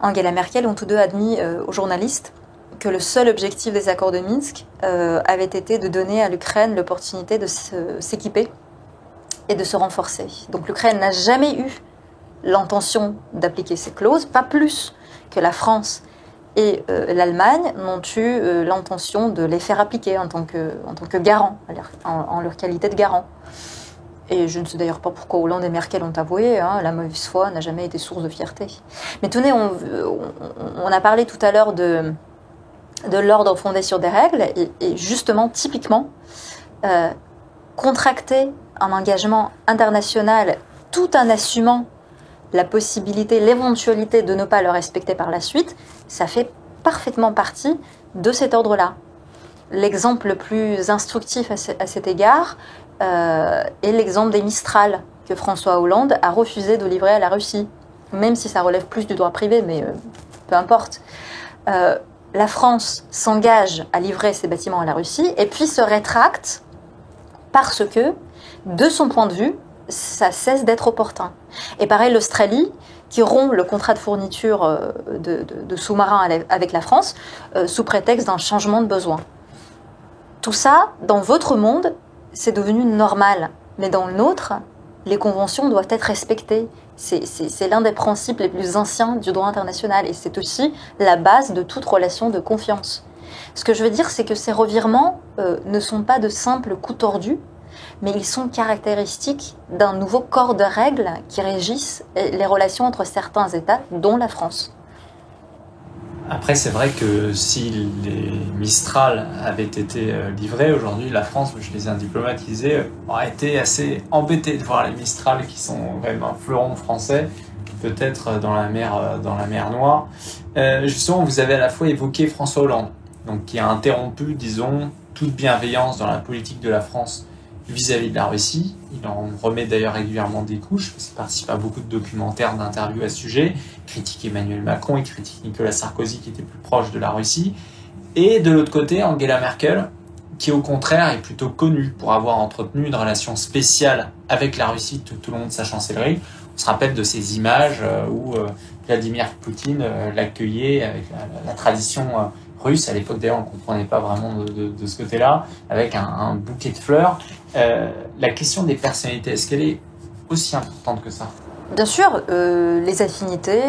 Angela Merkel ont tous deux admis aux journalistes que le seul objectif des accords de Minsk avait été de donner à l'Ukraine l'opportunité de s'équiper et de se renforcer. Donc l'Ukraine n'a jamais eu l'intention d'appliquer ces clauses, pas plus que la France et l'Allemagne n'ont eu l'intention de les faire appliquer en tant que garant, en leur qualité de garant. Et je ne sais d'ailleurs pas pourquoi Hollande et Merkel ont avoué, la mauvaise foi n'a jamais été source de fierté. Mais tenez, on a parlé tout à l'heure de l'ordre fondé sur des règles, et justement, typiquement, contracter un engagement international tout en assumant la possibilité, l'éventualité de ne pas le respecter par la suite, ça fait parfaitement partie de cet ordre-là. L'exemple le plus instructif à cet égard est l'exemple des Mistral que François Hollande a refusé de livrer à la Russie, même si ça relève plus du droit privé, mais peu importe. La France s'engage à livrer ses bâtiments à la Russie et puis se rétracte parce que, de son point de vue, ça cesse d'être opportun. Et pareil, l'Australie, qui rompt le contrat de fourniture de sous-marins avec la France sous prétexte d'un changement de besoin. Tout ça, dans votre monde, c'est devenu normal. Mais dans le nôtre, les conventions doivent être respectées. C'est l'un des principes les plus anciens du droit international. Et c'est aussi la base de toute relation de confiance. Ce que je veux dire, c'est que ces revirements ne sont pas de simples coups tordus, mais ils sont caractéristiques d'un nouveau corps de règles qui régissent les relations entre certains États, dont la France. Après, c'est vrai que si les Mistral avaient été livrés, aujourd'hui, la France, je lisais un diplomate qui disait, aurait été assez embêté de voir les Mistral qui sont quand même un fleuron français, peut-être dans la mer Noire. Justement, vous avez à la fois évoqué François Hollande, donc qui a interrompu, disons, toute bienveillance dans la politique de la France vis-à-vis de la Russie. Il en remet d'ailleurs régulièrement des couches, parce qu'il participe à beaucoup de documentaires, d'interviews à ce sujet. Il critique Emmanuel Macron, il critique Nicolas Sarkozy qui était plus proche de la Russie. Et de l'autre côté, Angela Merkel, qui au contraire est plutôt connue pour avoir entretenu une relation spéciale avec la Russie tout au long de sa chancellerie. On se rappelle de ces images où Vladimir Poutine l'accueillait avec la tradition russe. À l'époque, d'ailleurs, on ne comprenait pas vraiment de ce côté-là, avec un bouquet de fleurs. La question des personnalités, est-ce qu'elle est aussi importante que ça? Bien sûr, les affinités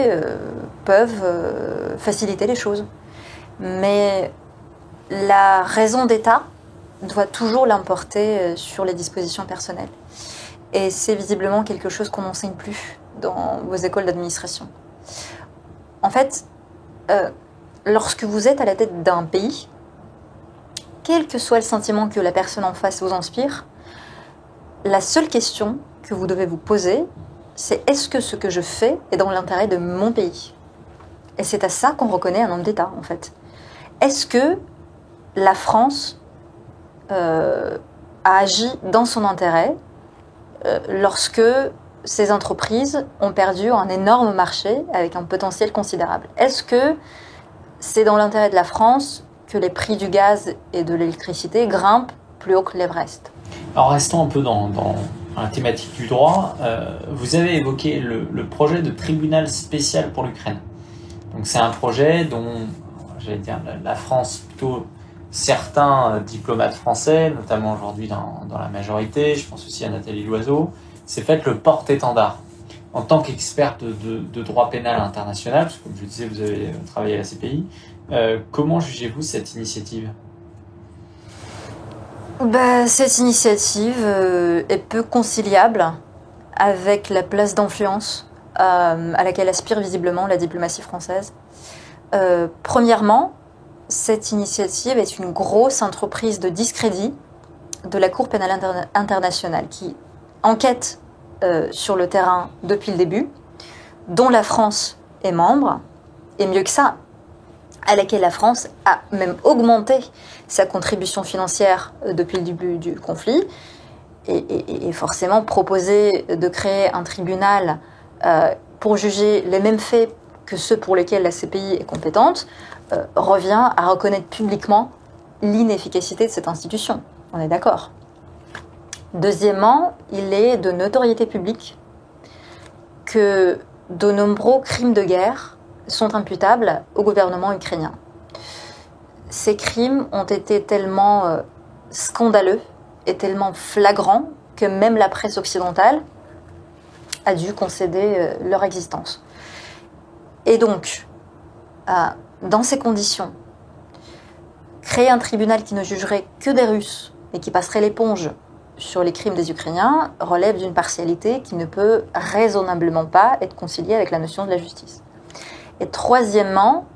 peuvent faciliter les choses. Mais la raison d'État doit toujours l'emporter sur les dispositions personnelles. Et c'est visiblement quelque chose qu'on n'enseigne plus dans vos écoles d'administration. En fait, lorsque vous êtes à la tête d'un pays, quel que soit le sentiment que la personne en face vous inspire, la seule question que vous devez vous poser, c'est est-ce que ce que je fais est dans l'intérêt de mon pays? Et c'est à ça qu'on reconnaît un homme d'État, en fait. Est-ce que la France a agi dans son intérêt lorsque ces entreprises ont perdu un énorme marché avec un potentiel considérable? Est-ce que c'est dans l'intérêt de la France que les prix du gaz et de l'électricité grimpent plus haut que l'Everest? Alors restons un peu dans la thématique du droit. Vous avez évoqué le projet de tribunal spécial pour l'Ukraine. Donc c'est un projet dont, j'allais dire, la France, plutôt certains diplomates français, notamment aujourd'hui dans la majorité, je pense aussi à Nathalie Loiseau, s'est fait le porte-étendard. En tant qu'experte de droit pénal international, parce que comme je disais, vous avez travaillé à la CPI, comment jugez-vous cette initiative? Cette initiative est peu conciliable avec la place d'influence à laquelle aspire visiblement la diplomatie française. Premièrement, cette initiative est une grosse entreprise de discrédit de la Cour pénale internationale qui enquête sur le terrain depuis le début, dont la France est membre, et mieux que ça, à laquelle la France a même augmenté sa contribution financière depuis le début du conflit, et forcément proposer de créer un tribunal pour juger les mêmes faits que ceux pour lesquels la CPI est compétente, revient à reconnaître publiquement l'inefficacité de cette institution. On est d'accord. Deuxièmement, il est de notoriété publique que de nombreux crimes de guerre sont imputables au gouvernement ukrainien. Ces crimes ont été tellement scandaleux et tellement flagrants que même la presse occidentale a dû concéder leur existence. Et donc, dans ces conditions, créer un tribunal qui ne jugerait que des Russes et qui passerait l'éponge sur les crimes des Ukrainiens relève d'une partialité qui ne peut raisonnablement pas être conciliée avec la notion de la justice. Et troisièmement,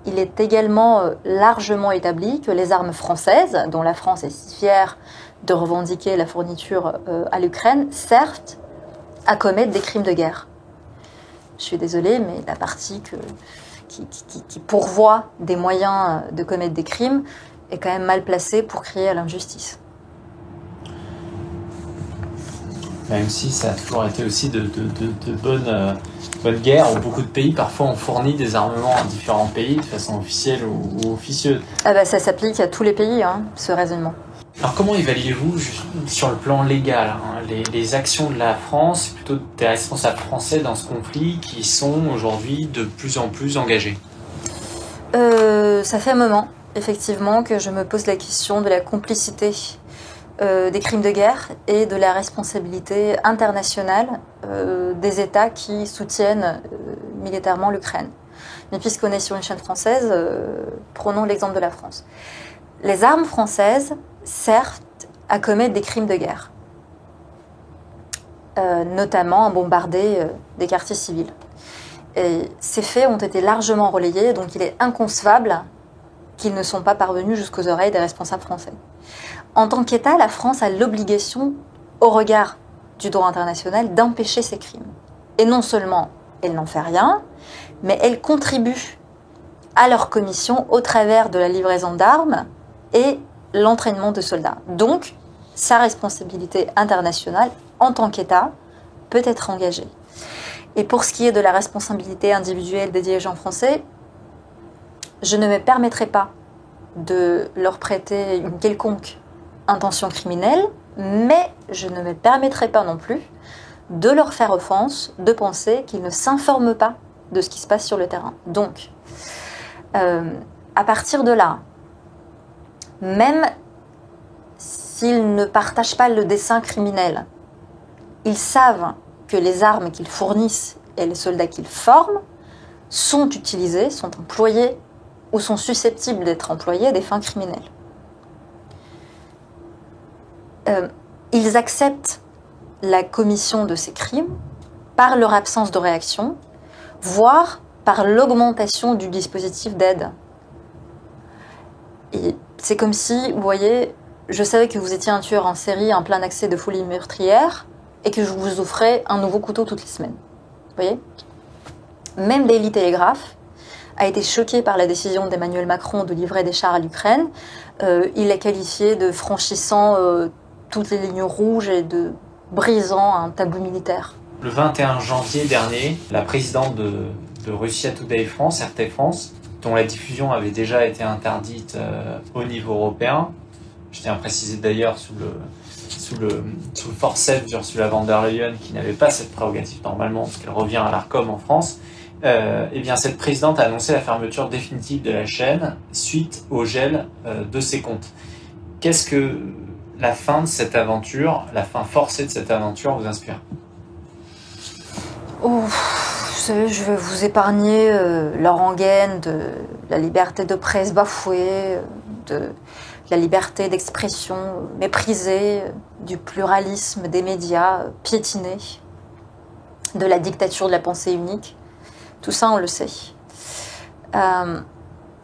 il est également largement établi que les armes françaises, dont la France est si fière de revendiquer la fourniture à l'Ukraine, servent à commettre des crimes de guerre. Je suis désolée, mais la partie qui pourvoit des moyens de commettre des crimes est quand même mal placée pour crier à l'injustice. Même si ça a toujours été aussi de bonnes guerres, où beaucoup de pays parfois ont fourni des armements à différents pays de façon officielle ou officieuse. Ça s'applique à tous les pays, ce raisonnement. Alors comment évaluez-vous sur le plan légal les actions de la France, plutôt des responsables français dans ce conflit qui sont aujourd'hui de plus en plus engagés? Ça fait un moment, effectivement, que je me pose la question de la complicité des crimes de guerre et de la responsabilité internationale des États qui soutiennent militairement l'Ukraine. Mais puisqu'on est sur une chaîne française, prenons l'exemple de la France. Les armes françaises servent à commettre des crimes de guerre, notamment à bombarder des quartiers civils. Et ces faits ont été largement relayés, donc il est inconcevable qu'ils ne sont pas parvenus jusqu'aux oreilles des responsables français. En tant qu'État, la France a l'obligation, au regard du droit international, d'empêcher ces crimes. Et non seulement elle n'en fait rien, mais elle contribue à leur commission au travers de la livraison d'armes et l'entraînement de soldats. Donc, sa responsabilité internationale, en tant qu'État, peut être engagée. Et pour ce qui est de la responsabilité individuelle des dirigeants français, je ne me permettrai pas de leur prêter une quelconque intention criminelle, mais je ne me permettrai pas non plus de leur faire offense de penser qu'ils ne s'informent pas de ce qui se passe sur le terrain. Donc, à partir de là, même s'ils ne partagent pas le dessein criminel, ils savent que les armes qu'ils fournissent et les soldats qu'ils forment sont utilisés, sont employés ou sont susceptibles d'être employés à des fins criminelles. Ils acceptent la commission de ces crimes par leur absence de réaction, voire par l'augmentation du dispositif d'aide. Et c'est comme si, vous voyez, je savais que vous étiez un tueur en série en plein accès de folie meurtrière et que je vous offrais un nouveau couteau toutes les semaines. Vous voyez ? Même Daily Telegraph a été choqué par la décision d'Emmanuel Macron de livrer des chars à l'Ukraine. Il l'a qualifié de franchissant toutes les lignes rouges et de brisant un tabou militaire. Le 21 janvier dernier, la présidente de Russia Today France, RT France, dont la diffusion avait déjà été interdite au niveau européen, je tiens à préciser d'ailleurs sous le forceps d'Ursula von der Leyen, qui n'avait pas cette prérogative normalement, parce qu'elle revient à l'Arcom en France, eh bien cette présidente a annoncé la fermeture définitive de la chaîne suite au gel de ses comptes. Qu'est-ce que la fin de cette aventure, la fin forcée de cette aventure vous inspire ? Oh, je vais vous épargner la rengaine de la liberté de presse bafouée, de la liberté d'expression méprisée, du pluralisme des médias piétiné, de la dictature de la pensée unique. Tout ça, on le sait.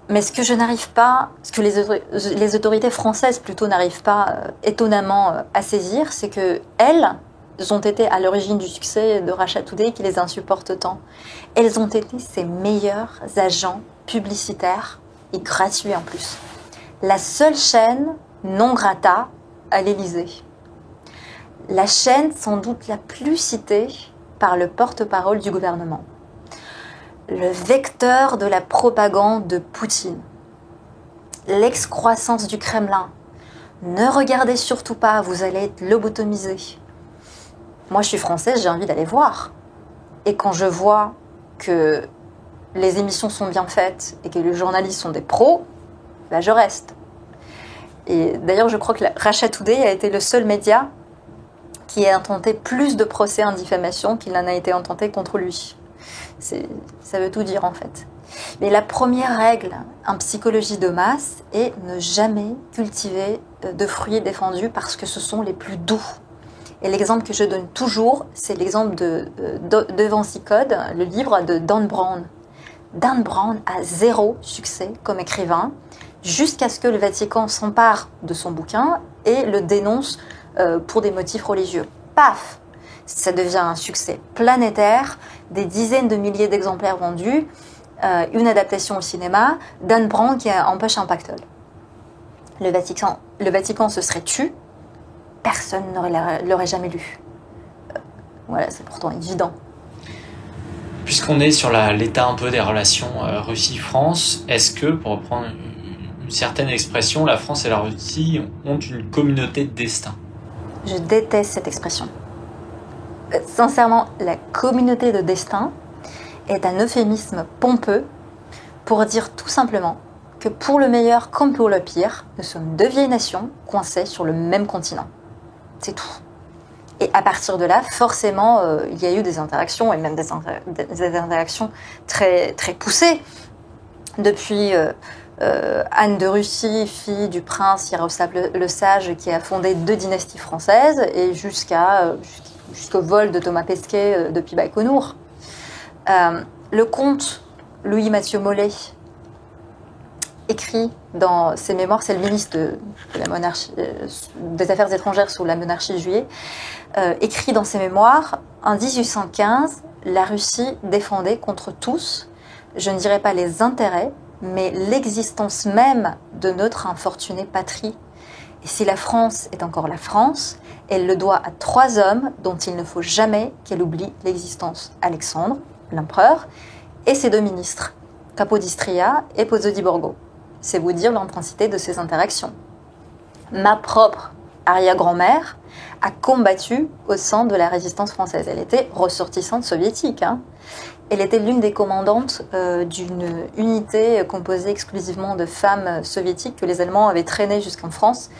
Mais ce que je n'arrive pas, ce que les autorités françaises plutôt n'arrivent pas étonnamment à saisir, c'est que elles ont été à l'origine du succès de Russia Today qui les insupporte tant. Elles ont été ses meilleurs agents publicitaires et gratuits en plus. La seule chaîne non grata à l'Élysée. La chaîne sans doute la plus citée par le porte-parole du gouvernement. Le vecteur de la propagande de Poutine. L'excroissance du Kremlin. Ne regardez surtout pas, vous allez être lobotomisé. Moi, je suis française, j'ai envie d'aller voir. Et quand je vois que les émissions sont bien faites et que les journalistes sont des pros, ben je reste. Et d'ailleurs, je crois que Russia Today a été le seul média qui a intenté plus de procès en diffamation qu'il n'en a été intenté contre lui. Ça veut tout dire en fait. Mais la première règle en psychologie de masse est ne jamais cultiver de fruits défendus parce que ce sont les plus doux. Et l'exemple que je donne toujours, c'est l'exemple de Vinci Code, le livre de Dan Brown. Dan Brown a 0 succès comme écrivain, jusqu'à ce que le Vatican s'empare de son bouquin et le dénonce pour des motifs religieux. Paf! Ça devient un succès planétaire, des dizaines de milliers d'exemplaires vendus, une adaptation au cinéma, Dan Brown qui empoche un pactole. Le Vatican se serait tu, personne ne l'aurait jamais lu. Voilà, c'est pourtant évident. Puisqu'on est sur l'état un peu des relations Russie-France, est-ce que, pour reprendre une certaine expression, la France et la Russie ont une communauté de destin ? Je déteste cette expression. Sincèrement, la communauté de destin est un euphémisme pompeux pour dire tout simplement que pour le meilleur comme pour le pire, nous sommes 2 vieilles nations coincées sur le même continent. C'est tout. Et à partir de là, forcément, il y a eu des interactions, et même des interactions très, très poussées. Depuis Anne de Russie, fille du prince Yaroslav le Sage, qui a fondé 2 dynasties françaises, et jusqu'au vol de Thomas Pesquet depuis Baïkonour. Le comte Louis-Mathieu Molé écrit dans ses mémoires, c'est le ministre de la monarchie, des Affaires étrangères sous la monarchie de Juillet, écrit dans ses mémoires, en 1815, la Russie défendait contre tous, je ne dirais pas les intérêts, mais l'existence même de notre infortunée patrie. Et si la France est encore la France, elle le doit à 3 hommes dont il ne faut jamais qu'elle oublie l'existence. Alexandre, l'empereur, et ses 2 ministres, Capodistria et Pozzo di Borgo. C'est vous dire l'intensité de ces interactions. Ma propre arrière-grand-mère a combattu au sein de la résistance française. Elle était ressortissante soviétique. Elle était l'une des commandantes d'une unité composée exclusivement de femmes soviétiques que les Allemands avaient traînées jusqu'en France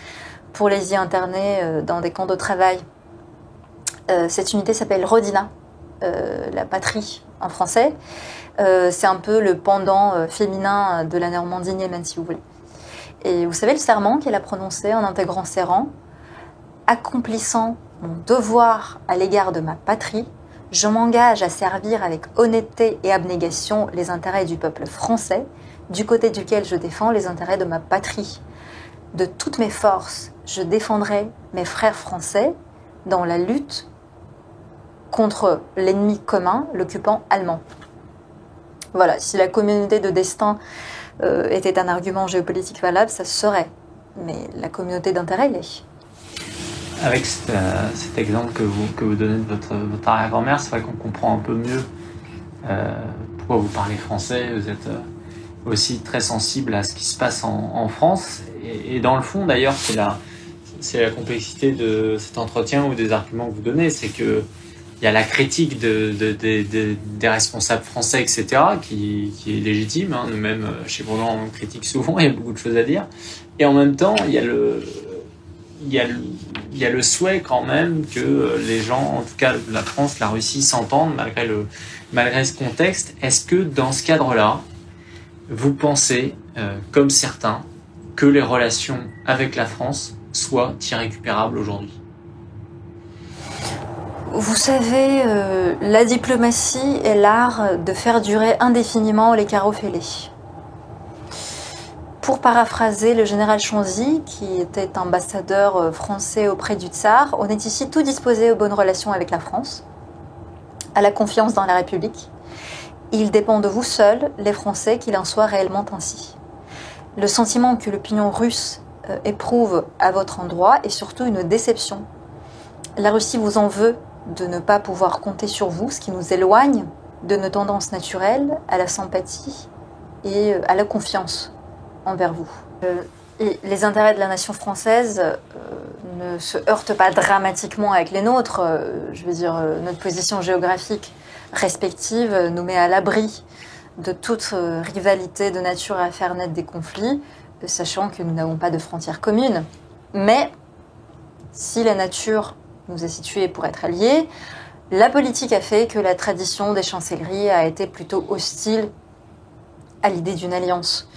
pour les y interner dans des camps de travail. Cette unité s'appelle Rodina, la patrie en français. C'est un peu le pendant féminin de la Normandie niémane, si vous voulez. Et vous savez le serment qu'elle a prononcé en intégrant ses rangs? Accomplissant mon devoir à l'égard de ma patrie, je m'engage à servir avec honnêteté et abnégation les intérêts du peuple français, du côté duquel je défends les intérêts de ma patrie. De toutes mes forces, je défendrai mes frères français dans la lutte contre l'ennemi commun, l'occupant allemand. Voilà, si la communauté de destin était un argument géopolitique valable, ça se serait. Mais la communauté d'intérêt l'est. Avec cet exemple que vous donnez de votre arrière-grand-mère, c'est vrai qu'on comprend un peu mieux pourquoi vous parlez français. Vous êtes aussi très sensible à ce qui se passe en France. Et dans le fond, d'ailleurs, c'est la complexité de cet entretien ou des arguments que vous donnez. C'est que il y a la critique des responsables français, etc., qui est légitime. Nous-mêmes, chez Bourdon, on critique souvent, il y a beaucoup de choses à dire. Et en même temps, il y a le souhait quand même que les gens, en tout cas la France, la Russie, s'entendent malgré ce contexte. Est-ce que dans ce cadre-là, vous pensez, comme certains, que les relations avec la France soient irrécupérables aujourd'hui ? Vous savez, la diplomatie est l'art de faire durer indéfiniment les carreaux fêlés. Pour paraphraser le général Chanzy, qui était ambassadeur français auprès du tsar, on est ici tout disposé aux bonnes relations avec la France, à la confiance dans la République. Il dépend de vous seuls, les Français, qu'il en soit réellement ainsi. Le sentiment que l'opinion russe éprouve à votre endroit est surtout une déception. La Russie vous en veut de ne pas pouvoir compter sur vous, ce qui nous éloigne de nos tendances naturelles à la sympathie et à la confiance envers vous. Et les intérêts de la nation française ne se heurtent pas dramatiquement avec les nôtres. Je veux dire, notre position géographique respective nous met à l'abri de toute rivalité de nature à faire naître des conflits, sachant que nous n'avons pas de frontières communes. Mais si la nature nous est située pour être alliés, la politique a fait que la tradition des chancelleries a été plutôt hostile à l'idée d'une alliance.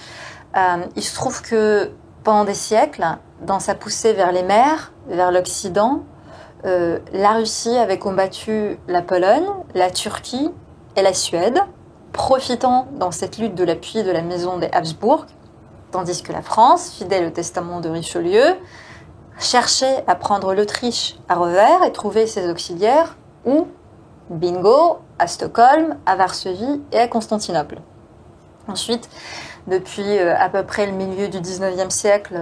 Il se trouve que pendant des siècles, dans sa poussée vers les mers, vers l'Occident, la Russie avait combattu la Pologne, la Turquie et la Suède, profitant dans cette lutte de l'appui de la maison des Habsbourg, tandis que la France, fidèle au testament de Richelieu, cherchait à prendre l'Autriche à revers et trouver ses auxiliaires où, bingo, à Stockholm, à Varsovie et à Constantinople. Ensuite, depuis à peu près le milieu du 19e siècle,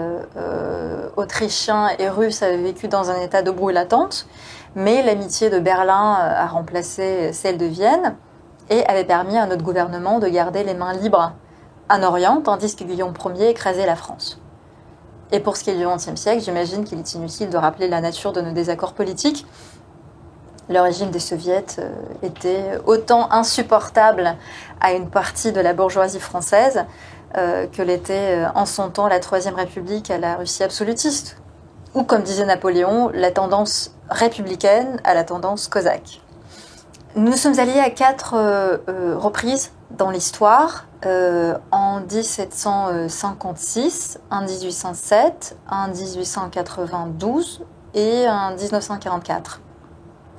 Autrichiens et Russes avaient vécu dans un état de brûle-attente, mais l'amitié de Berlin a remplacé celle de Vienne et avait permis à notre gouvernement de garder les mains libres en Orient, tandis que Guillaume Ier écrasait la France. Et pour ce qui est du XXe siècle, j'imagine qu'il est inutile de rappeler la nature de nos désaccords politiques. Le régime des soviets était autant insupportable à une partie de la bourgeoisie française que l'était en son temps la Troisième République à la Russie absolutiste, ou comme disait Napoléon, la tendance républicaine à la tendance cosaque. Nous nous sommes alliés à 4 reprises dans l'histoire, en 1756, en 1807, en 1892 et en 1944.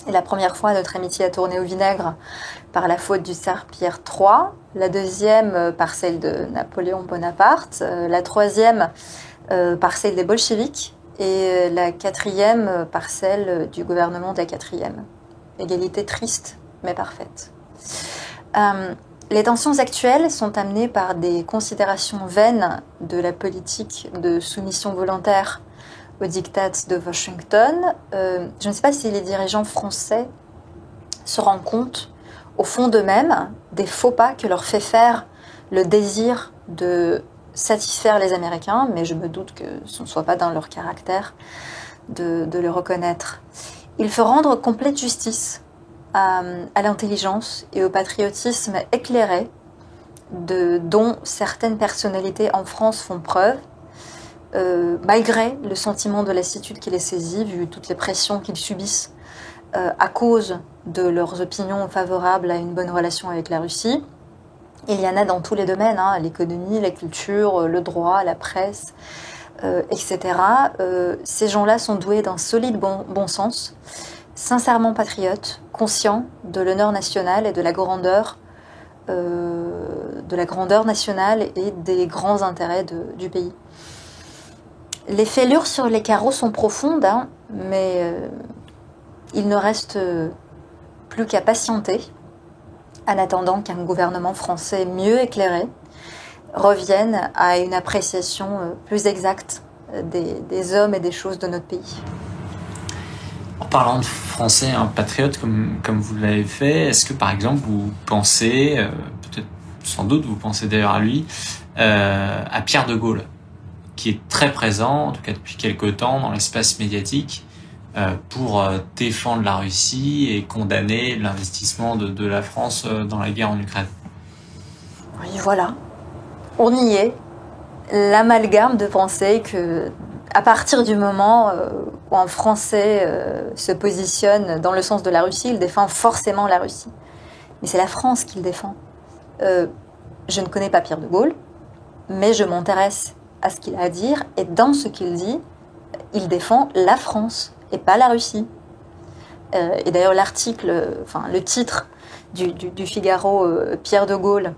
Et la première fois, notre amitié a tourné au vinaigre par la faute du tsar Pierre III, la deuxième par celle de Napoléon Bonaparte, la troisième par celle des bolcheviks, et la quatrième par celle du gouvernement de la quatrième. Égalité triste, mais parfaite. Les tensions actuelles sont amenées par des considérations vaines de la politique de soumission volontaire aux diktats de Washington. Je ne sais pas si les dirigeants français se rendent compte, au fond d'eux-mêmes, des faux pas que leur fait faire le désir de satisfaire les Américains, mais je me doute que ce ne soit pas dans leur caractère de le reconnaître. Il faut rendre complète justice à l'intelligence et au patriotisme éclairé dont certaines personnalités en France font preuve, malgré le sentiment de lassitude qui les saisit, vu toutes les pressions qu'ils subissent à cause de leurs opinions favorables à une bonne relation avec la Russie. Il y en a dans tous les domaines, l'économie, la culture, le droit, la presse, etc. Ces gens-là sont doués d'un solide bon sens, sincèrement patriotes, conscients de l'honneur national et de la grandeur nationale et des grands intérêts du pays. Les fêlures sur les carreaux sont profondes, mais il ne reste plus qu'à patienter en attendant qu'un gouvernement français mieux éclairé revienne à une appréciation plus exacte des hommes et des choses de notre pays. En parlant de Français patriotes comme vous l'avez fait, est-ce que par exemple vous pensez, peut-être sans doute vous pensez d'ailleurs à lui, à Pierre de Gaulle, qui est très présent, en tout cas depuis quelque temps, dans l'espace médiatique, pour défendre la Russie et condamner l'investissement de la France dans la guerre en Ukraine. Oui, voilà. On y est. L'amalgame de penser que, à partir du moment où un Français se positionne dans le sens de la Russie, il défend forcément la Russie. Mais c'est la France qu'il défend. Je ne connais pas Pierre de Gaulle, mais je m'intéresse à ce qu'il a à dire, et dans ce qu'il dit, il défend la France et pas la Russie. Et d'ailleurs le titre du Figaro, Pierre de Gaulle,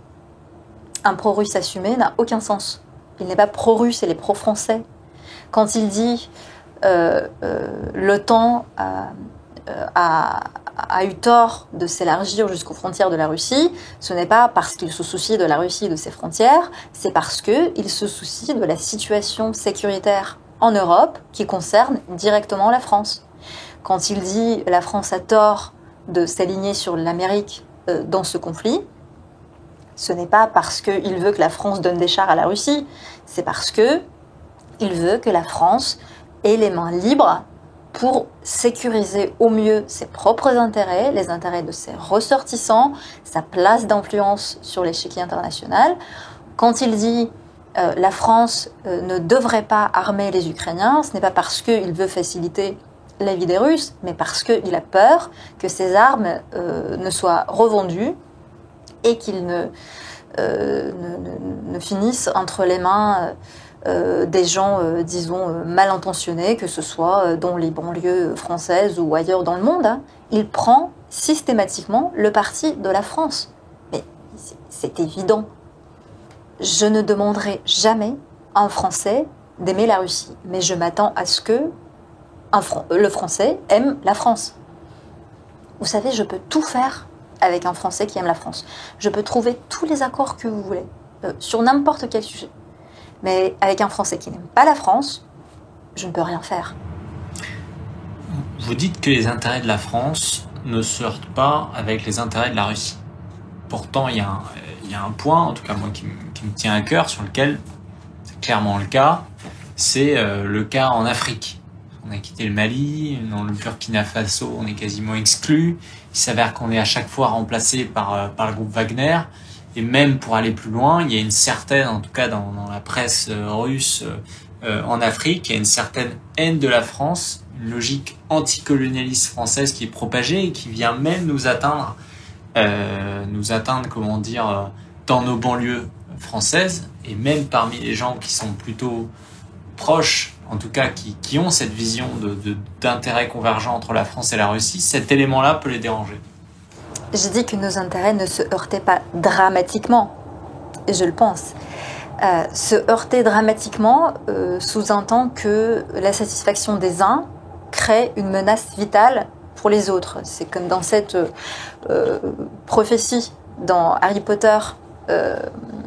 un pro-russe assumé, n'a aucun sens. Il n'est pas pro-russe, il est pro-français. Quand il dit l'OTAN a eu tort de s'élargir jusqu'aux frontières de la Russie, ce n'est pas parce qu'il se soucie de la Russie et de ses frontières, c'est parce qu'il se soucie de la situation sécuritaire en Europe qui concerne directement la France. Quand il dit la France a tort de s'aligner sur l'Amérique dans ce conflit, ce n'est pas parce qu'il veut que la France donne des chars à la Russie, c'est parce qu'il veut que la France ait les mains libres pour sécuriser au mieux ses propres intérêts, les intérêts de ses ressortissants, sa place d'influence sur l'échiquier international. Quand il dit la France ne devrait pas armer les Ukrainiens, ce n'est pas parce qu'il veut faciliter la vie des Russes, mais parce qu'il a peur que ces armes ne soient revendues et qu'ils ne finissent entre les mains des gens, disons, mal intentionnés, que ce soit dans les banlieues françaises ou ailleurs dans le monde. Il prend systématiquement le parti de la France. Mais c'est évident. Je ne demanderai jamais à un Français d'aimer la Russie, mais je m'attends à ce que le Français aime la France. Vous savez, je peux tout faire avec un Français qui aime la France. Je peux trouver tous les accords que vous voulez, sur n'importe quel sujet. Mais avec un Français qui n'aime pas la France, je ne peux rien faire. Vous dites que les intérêts de la France ne se heurtent pas avec les intérêts de la Russie. Pourtant, il y a un point, en tout cas moi, qui me tient à cœur, sur lequel c'est clairement le cas, c'est le cas en Afrique. On a quitté le Mali, dans le Burkina Faso, on est quasiment exclu. Il s'avère qu'on est à chaque fois remplacé par le groupe Wagner. Et même pour aller plus loin, il y a une certaine, en tout cas dans la presse russe en Afrique, il y a une certaine haine de la France, une logique anticolonialiste française qui est propagée et qui vient même nous atteindre, comment dire, dans nos banlieues françaises, et même parmi les gens qui sont plutôt proches, en tout cas qui ont cette vision d'intérêt convergent entre la France et la Russie, cet élément-là peut les déranger? J'ai dit que nos intérêts ne se heurtaient pas dramatiquement, et je le pense. Se heurter dramatiquement sous-entend que la satisfaction des uns crée une menace vitale pour les autres. C'est comme dans cette prophétie dans Harry Potter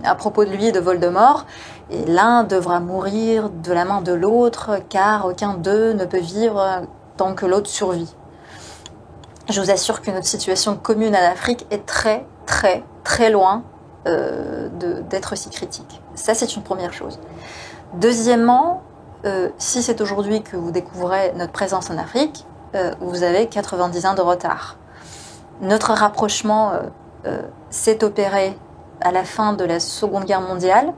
à propos de lui et de Voldemort. Et l'un devra mourir de la main de l'autre, car aucun d'eux ne peut vivre tant que l'autre survit. Je vous assure que notre situation commune en Afrique est très, très, très loin d'être si critique. Ça, c'est une première chose. Deuxièmement, si c'est aujourd'hui que vous découvrez notre présence en Afrique, vous avez 90 ans de retard. Notre rapprochement s'est opéré à la fin de la Seconde Guerre mondiale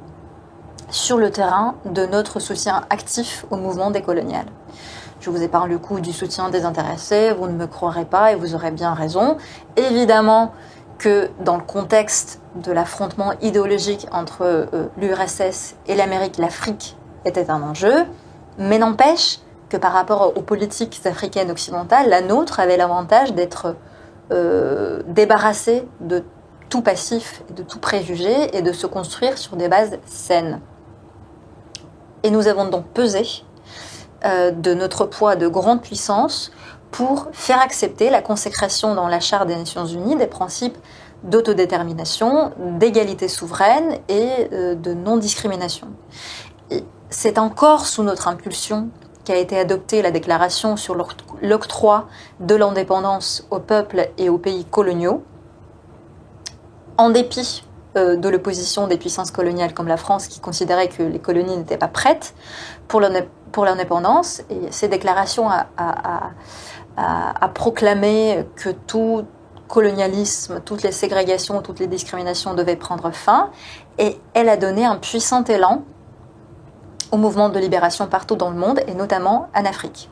sur le terrain de notre soutien actif au mouvement décolonial. Je vous épargne le coup du soutien désintéressé, vous ne me croirez pas et vous aurez bien raison. Évidemment que dans le contexte de l'affrontement idéologique entre l'URSS et l'Amérique, l'Afrique était un enjeu, mais n'empêche que par rapport aux politiques africaines occidentales, la nôtre avait l'avantage d'être débarrassée de tout passif et de tout préjugé et de se construire sur des bases saines. Et nous avons donc pesé de notre poids de grande puissance pour faire accepter la consécration dans la Charte des Nations Unies des principes d'autodétermination, d'égalité souveraine et de non-discrimination. Et c'est encore sous notre impulsion qu'a été adoptée la déclaration sur l'octroi de l'indépendance aux peuples et aux pays coloniaux, en dépit de l'opposition des puissances coloniales comme la France qui considérait que les colonies n'étaient pas prêtes pour l'indépendance. Et ces déclarations a proclamé que tout colonialisme, toutes les ségrégations, toutes les discriminations devaient prendre fin. Et elle a donné un puissant élan au mouvement de libération partout dans le monde, et notamment en Afrique.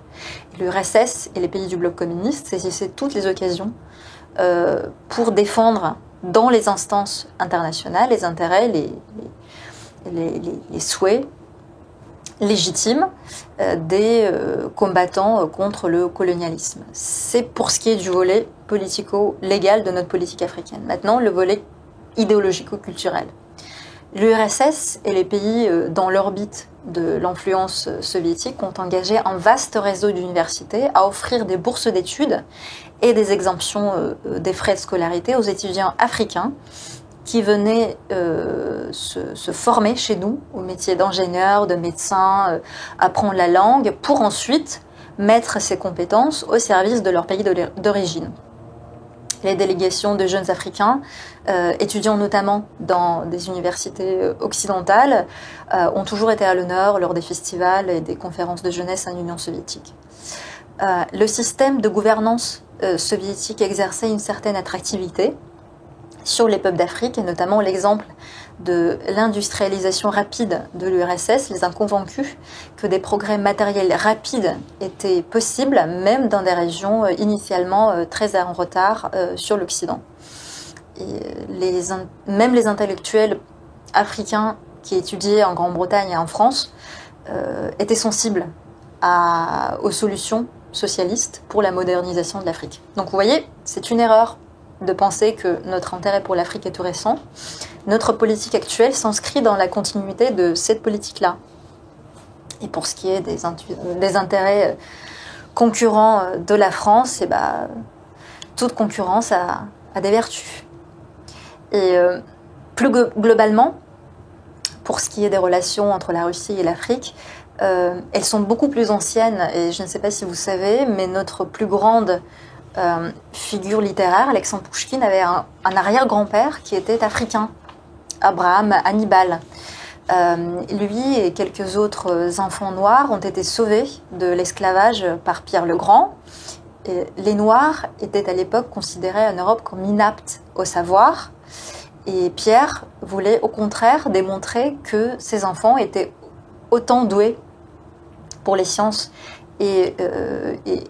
L'URSS et les pays du bloc communiste saisissaient toutes les occasions pour défendre dans les instances internationales les intérêts, les souhaits légitimes des combattants contre le colonialisme. C'est pour ce qui est du volet politico-légal de notre politique africaine. Maintenant, le volet idéologico-culturel. L'URSS et les pays dans l'orbite de l'influence soviétique ont engagé un vaste réseau d'universités à offrir des bourses d'études et des exemptions des frais de scolarité aux étudiants africains qui venaient se former chez nous au métier d'ingénieur, de médecin, apprendre la langue pour ensuite mettre ces compétences au service de leur pays d'origine. Les délégations de jeunes Africains, étudiant notamment dans des universités occidentales, ont toujours été à l'honneur lors des festivals et des conférences de jeunesse en Union soviétique. Le système de gouvernance soviétique exerçait une certaine attractivité sur les peuples d'Afrique, et notamment l'exemple de l'industrialisation rapide de l'URSS les a convaincus que des progrès matériels rapides étaient possibles, même dans des régions initialement très en retard sur l'Occident. Et même les intellectuels africains qui étudiaient en Grande-Bretagne et en France étaient sensibles aux solutions socialistes pour la modernisation de l'Afrique. Donc vous voyez, c'est une erreur de penser que notre intérêt pour l'Afrique est tout récent. Notre politique actuelle s'inscrit dans la continuité de cette politique-là. Et pour ce qui est des intérêts concurrents de la France, toute concurrence a des vertus. Et plus globalement, pour ce qui est des relations entre la Russie et l'Afrique, elles sont beaucoup plus anciennes. Et je ne sais pas si vous savez, mais notre plus grande figure littéraire, Alexandre Pouchkine, avait un arrière-grand-père qui était africain, Abraham Hannibal. Lui et quelques autres enfants noirs ont été sauvés de l'esclavage par Pierre le Grand. Et les Noirs étaient à l'époque considérés en Europe comme inaptes au savoir. Et Pierre voulait au contraire démontrer que ces enfants étaient autant doués pour les sciences et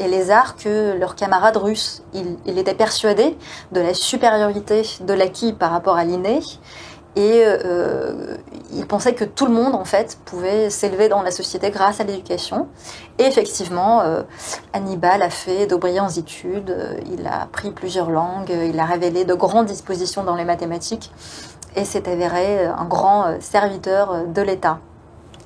les arts que leurs camarades russes. Il était persuadé de la supériorité de l'acquis par rapport à l'inné Et il pensait que tout le monde, en fait, pouvait s'élever dans la société grâce à l'éducation. Et effectivement, Hannibal a fait de brillantes études, il a appris plusieurs langues, il a révélé de grandes dispositions dans les mathématiques et s'est avéré un grand serviteur de l'État.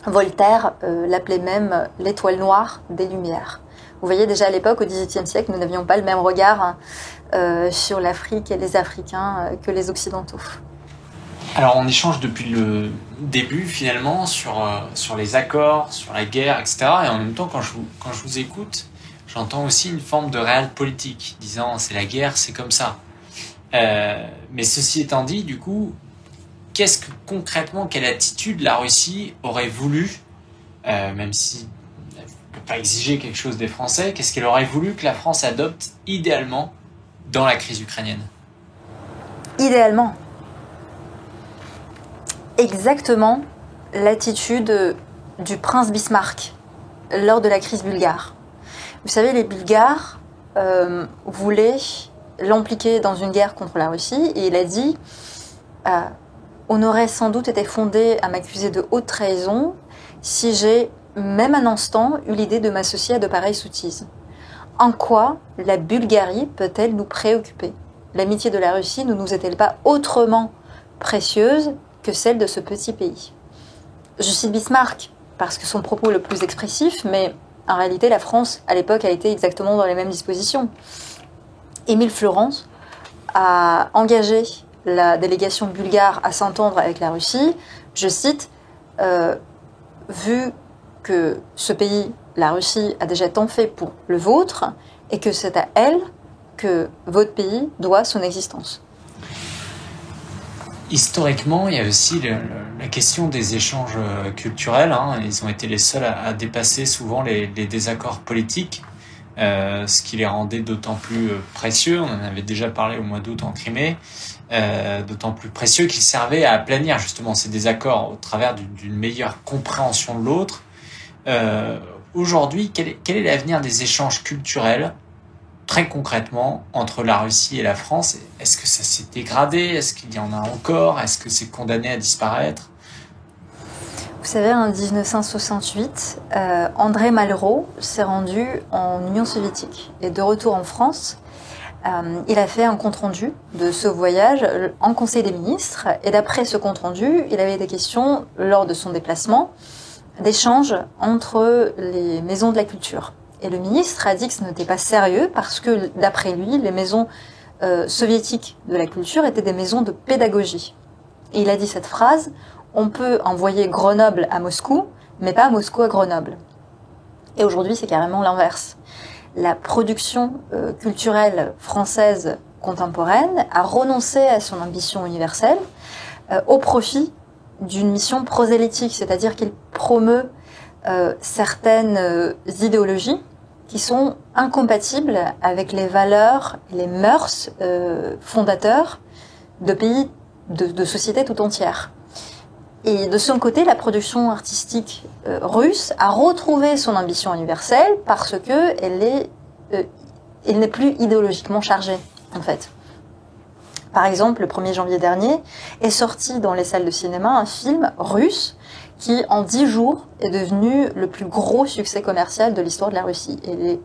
Voltaire l'appelait même l'étoile noire des Lumières. Vous voyez, déjà à l'époque, au XVIIIe siècle, nous n'avions pas le même regard sur l'Afrique et les Africains que les Occidentaux. Alors on échange depuis le début finalement sur les accords, sur la guerre, etc. Et en même temps, quand je vous écoute, j'entends aussi une forme de réel politique, disant c'est la guerre, c'est comme ça. Mais ceci étant dit, du coup, qu'est-ce que concrètement, quelle attitude la Russie aurait voulu, même si elle ne peut pas exiger quelque chose des Français, qu'est-ce qu'elle aurait voulu que la France adopte idéalement dans la crise ukrainienne? Idéalement, exactement l'attitude du prince Bismarck lors de la crise bulgare. Vous savez, les Bulgares voulaient l'impliquer dans une guerre contre la Russie et il a dit on aurait sans doute été fondé à m'accuser de haute trahison si j'ai, même un instant, eu l'idée de m'associer à de pareilles sottises. En quoi la Bulgarie peut-elle nous préoccuper? L'amitié de la Russie ne nous est-elle pas autrement précieuse que celle de ce petit pays? Je cite Bismarck parce que son propos est le plus expressif, mais en réalité, la France, à l'époque, a été exactement dans les mêmes dispositions. Émile Fleurance a engagé la délégation bulgare à s'entendre avec la Russie, je cite, vu que ce pays, la Russie, a déjà tant fait pour le vôtre, et que c'est à elle que votre pays doit son existence. Historiquement, il y a aussi la question des échanges culturels. Ils ont été les seuls à dépasser souvent les désaccords politiques, ce qui les rendait d'autant plus précieux. On en avait déjà parlé au mois d'août en Crimée. D'autant plus précieux qu'ils servaient à aplanir justement ces désaccords au travers d'une meilleure compréhension de l'autre. Aujourd'hui, quel est l'avenir des échanges culturels, très concrètement, entre la Russie et la France? Est-ce que ça s'est dégradé? Est-ce qu'il y en a encore? Est-ce que c'est condamné à disparaître? Vous savez, en 1968, André Malraux s'est rendu en Union soviétique. Et de retour en France, il a fait un compte-rendu de ce voyage en Conseil des ministres. Et d'après ce compte-rendu, il avait des questions, lors de son déplacement, d'échanges entre les maisons de la culture. Et le ministre a dit que ce n'était pas sérieux parce que, d'après lui, les maisons soviétiques de la culture étaient des maisons de pédagogie. Et il a dit cette phrase: on peut envoyer Grenoble à Moscou, mais pas Moscou à Grenoble. Et aujourd'hui, c'est carrément l'inverse. La production culturelle française contemporaine a renoncé à son ambition universelle au profit d'une mission prosélytique, c'est-à-dire qu'il promeut certaines idéologies qui sont incompatibles avec les valeurs et les mœurs fondateurs de pays, de sociétés tout entières. Et de son côté, la production artistique russe a retrouvé son ambition universelle parce que elle n'est plus idéologiquement chargée, en fait. Par exemple, le 1er janvier dernier, est sorti dans les salles de cinéma un film russe qui, en 10 jours, est devenu le plus gros succès commercial de l'histoire de la Russie.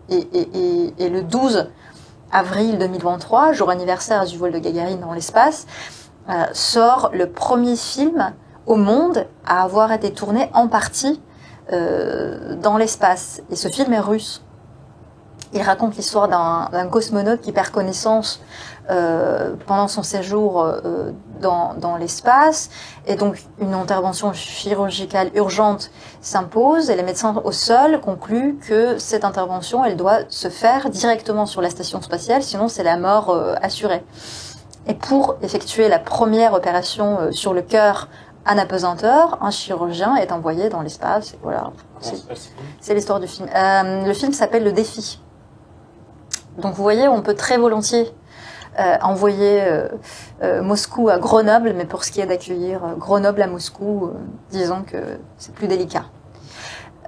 Et le 12 avril 2023, jour anniversaire du vol de Gagarine dans l'espace, sort le premier film au monde à avoir été tourné en partie dans l'espace. Et ce film est russe. Il raconte l'histoire d'un cosmonaute qui perd connaissance pendant son séjour dans l'espace. Et donc, une intervention chirurgicale urgente s'impose. Et les médecins au sol concluent que cette intervention, elle doit se faire directement sur la station spatiale, sinon c'est la mort assurée. Et pour effectuer la première opération sur le cœur en apesanteur, un chirurgien est envoyé dans l'espace. Voilà, c'est l'histoire du film. Le film s'appelle Le Défi. Donc vous voyez, on peut très volontiers envoyer Moscou à Grenoble, mais pour ce qui est d'accueillir Grenoble à Moscou, disons que c'est plus délicat.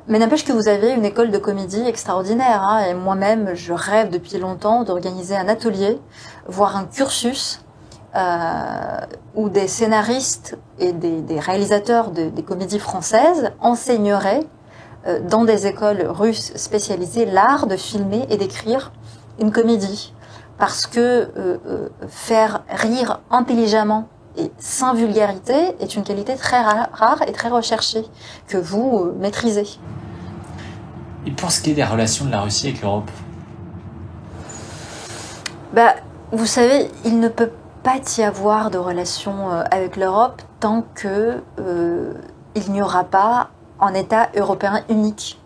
Mais n'empêche que vous avez une école de comédie extraordinaire, et moi-même, je rêve depuis longtemps d'organiser un atelier, voire un cursus où des scénaristes et des réalisateurs des comédies françaises enseigneraient dans des écoles russes spécialisées l'art de filmer et d'écrire une comédie. Parce que faire rire intelligemment et sans vulgarité est une qualité très rare et très recherchée, que vous maîtrisez. Et pour ce qui est des relations de la Russie avec l'Europe ? Vous savez, il ne peut pas y avoir de relation avec l'Europe tant que il n'y aura pas un État européen unique.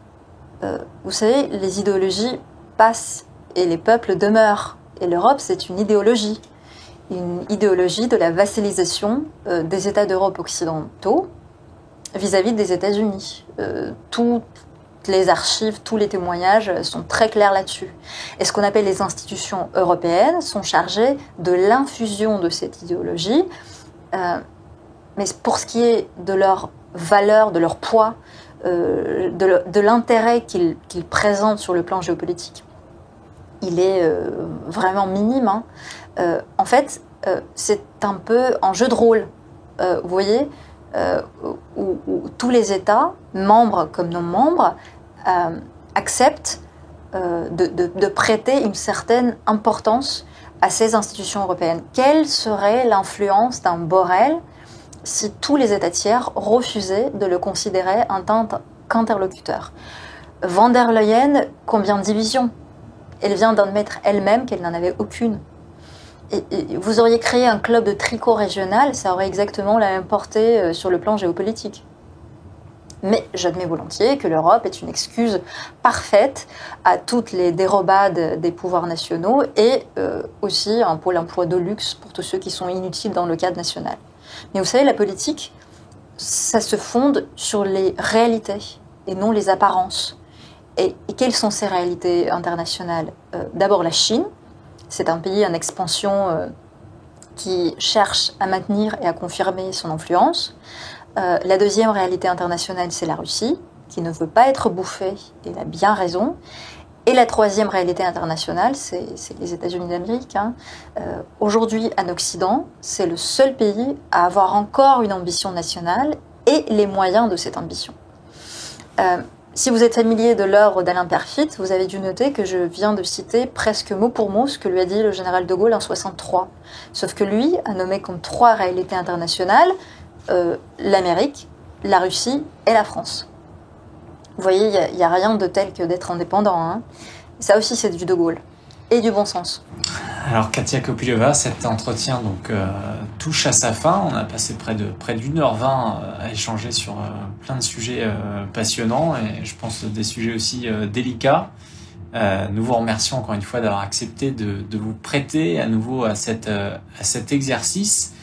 Vous savez, les idéologies passent et les peuples demeurent. Et l'Europe, c'est une idéologie de la vassalisation des États d'Europe occidentaux vis-à-vis des États-Unis. Toutes les archives, tous les témoignages sont très clairs là-dessus. Et ce qu'on appelle les institutions européennes sont chargées de l'infusion de cette idéologie. Mais pour ce qui est de leur valeur, de leur poids, de l'intérêt qu'ils présentent sur le plan géopolitique, il est vraiment minime. En fait, c'est un peu un jeu de rôle, vous voyez, où tous les États, membres comme non-membres, acceptent de prêter une certaine importance à ces institutions européennes. Quelle serait l'influence d'un Borrell si tous les États tiers refusaient de le considérer en tant qu'interlocuteur? Von der Leyen, combien de divisions? Elle vient d'admettre elle-même qu'elle n'en avait aucune. Et vous auriez créé un club de tricot régional, ça aurait exactement la même portée sur le plan géopolitique. Mais j'admets volontiers que l'Europe est une excuse parfaite à toutes les dérobades des pouvoirs nationaux et aussi un pôle emploi de luxe pour tous ceux qui sont inutiles dans le cadre national. Mais vous savez, la politique, ça se fonde sur les réalités et non les apparences. Et quelles sont ces réalités internationales ? D'abord la Chine, c'est un pays en expansion qui cherche à maintenir et à confirmer son influence. La deuxième réalité internationale, c'est la Russie, qui ne veut pas être bouffée, et elle a bien raison. Et la troisième réalité internationale, c'est les États-Unis d'Amérique. Aujourd'hui, en Occident, c'est le seul pays à avoir encore une ambition nationale et les moyens de cette ambition. Si vous êtes familier de l'œuvre d'Alain Peyrefitte, vous avez dû noter que je viens de citer presque mot pour mot ce que lui a dit le général de Gaulle en 1963. Sauf que lui a nommé comme trois réalités internationales l'Amérique, la Russie et la France. Vous voyez, il n'y a rien de tel que d'être indépendant. Ça aussi, c'est du de Gaulle et du bon sens. Alors Katia Kopylova, cet entretien touche à sa fin. On a passé près d'1h20 à échanger sur plein de sujets passionnants et je pense des sujets aussi délicats. Nous vous remercions encore une fois d'avoir accepté de vous prêter à nouveau à cet exercice.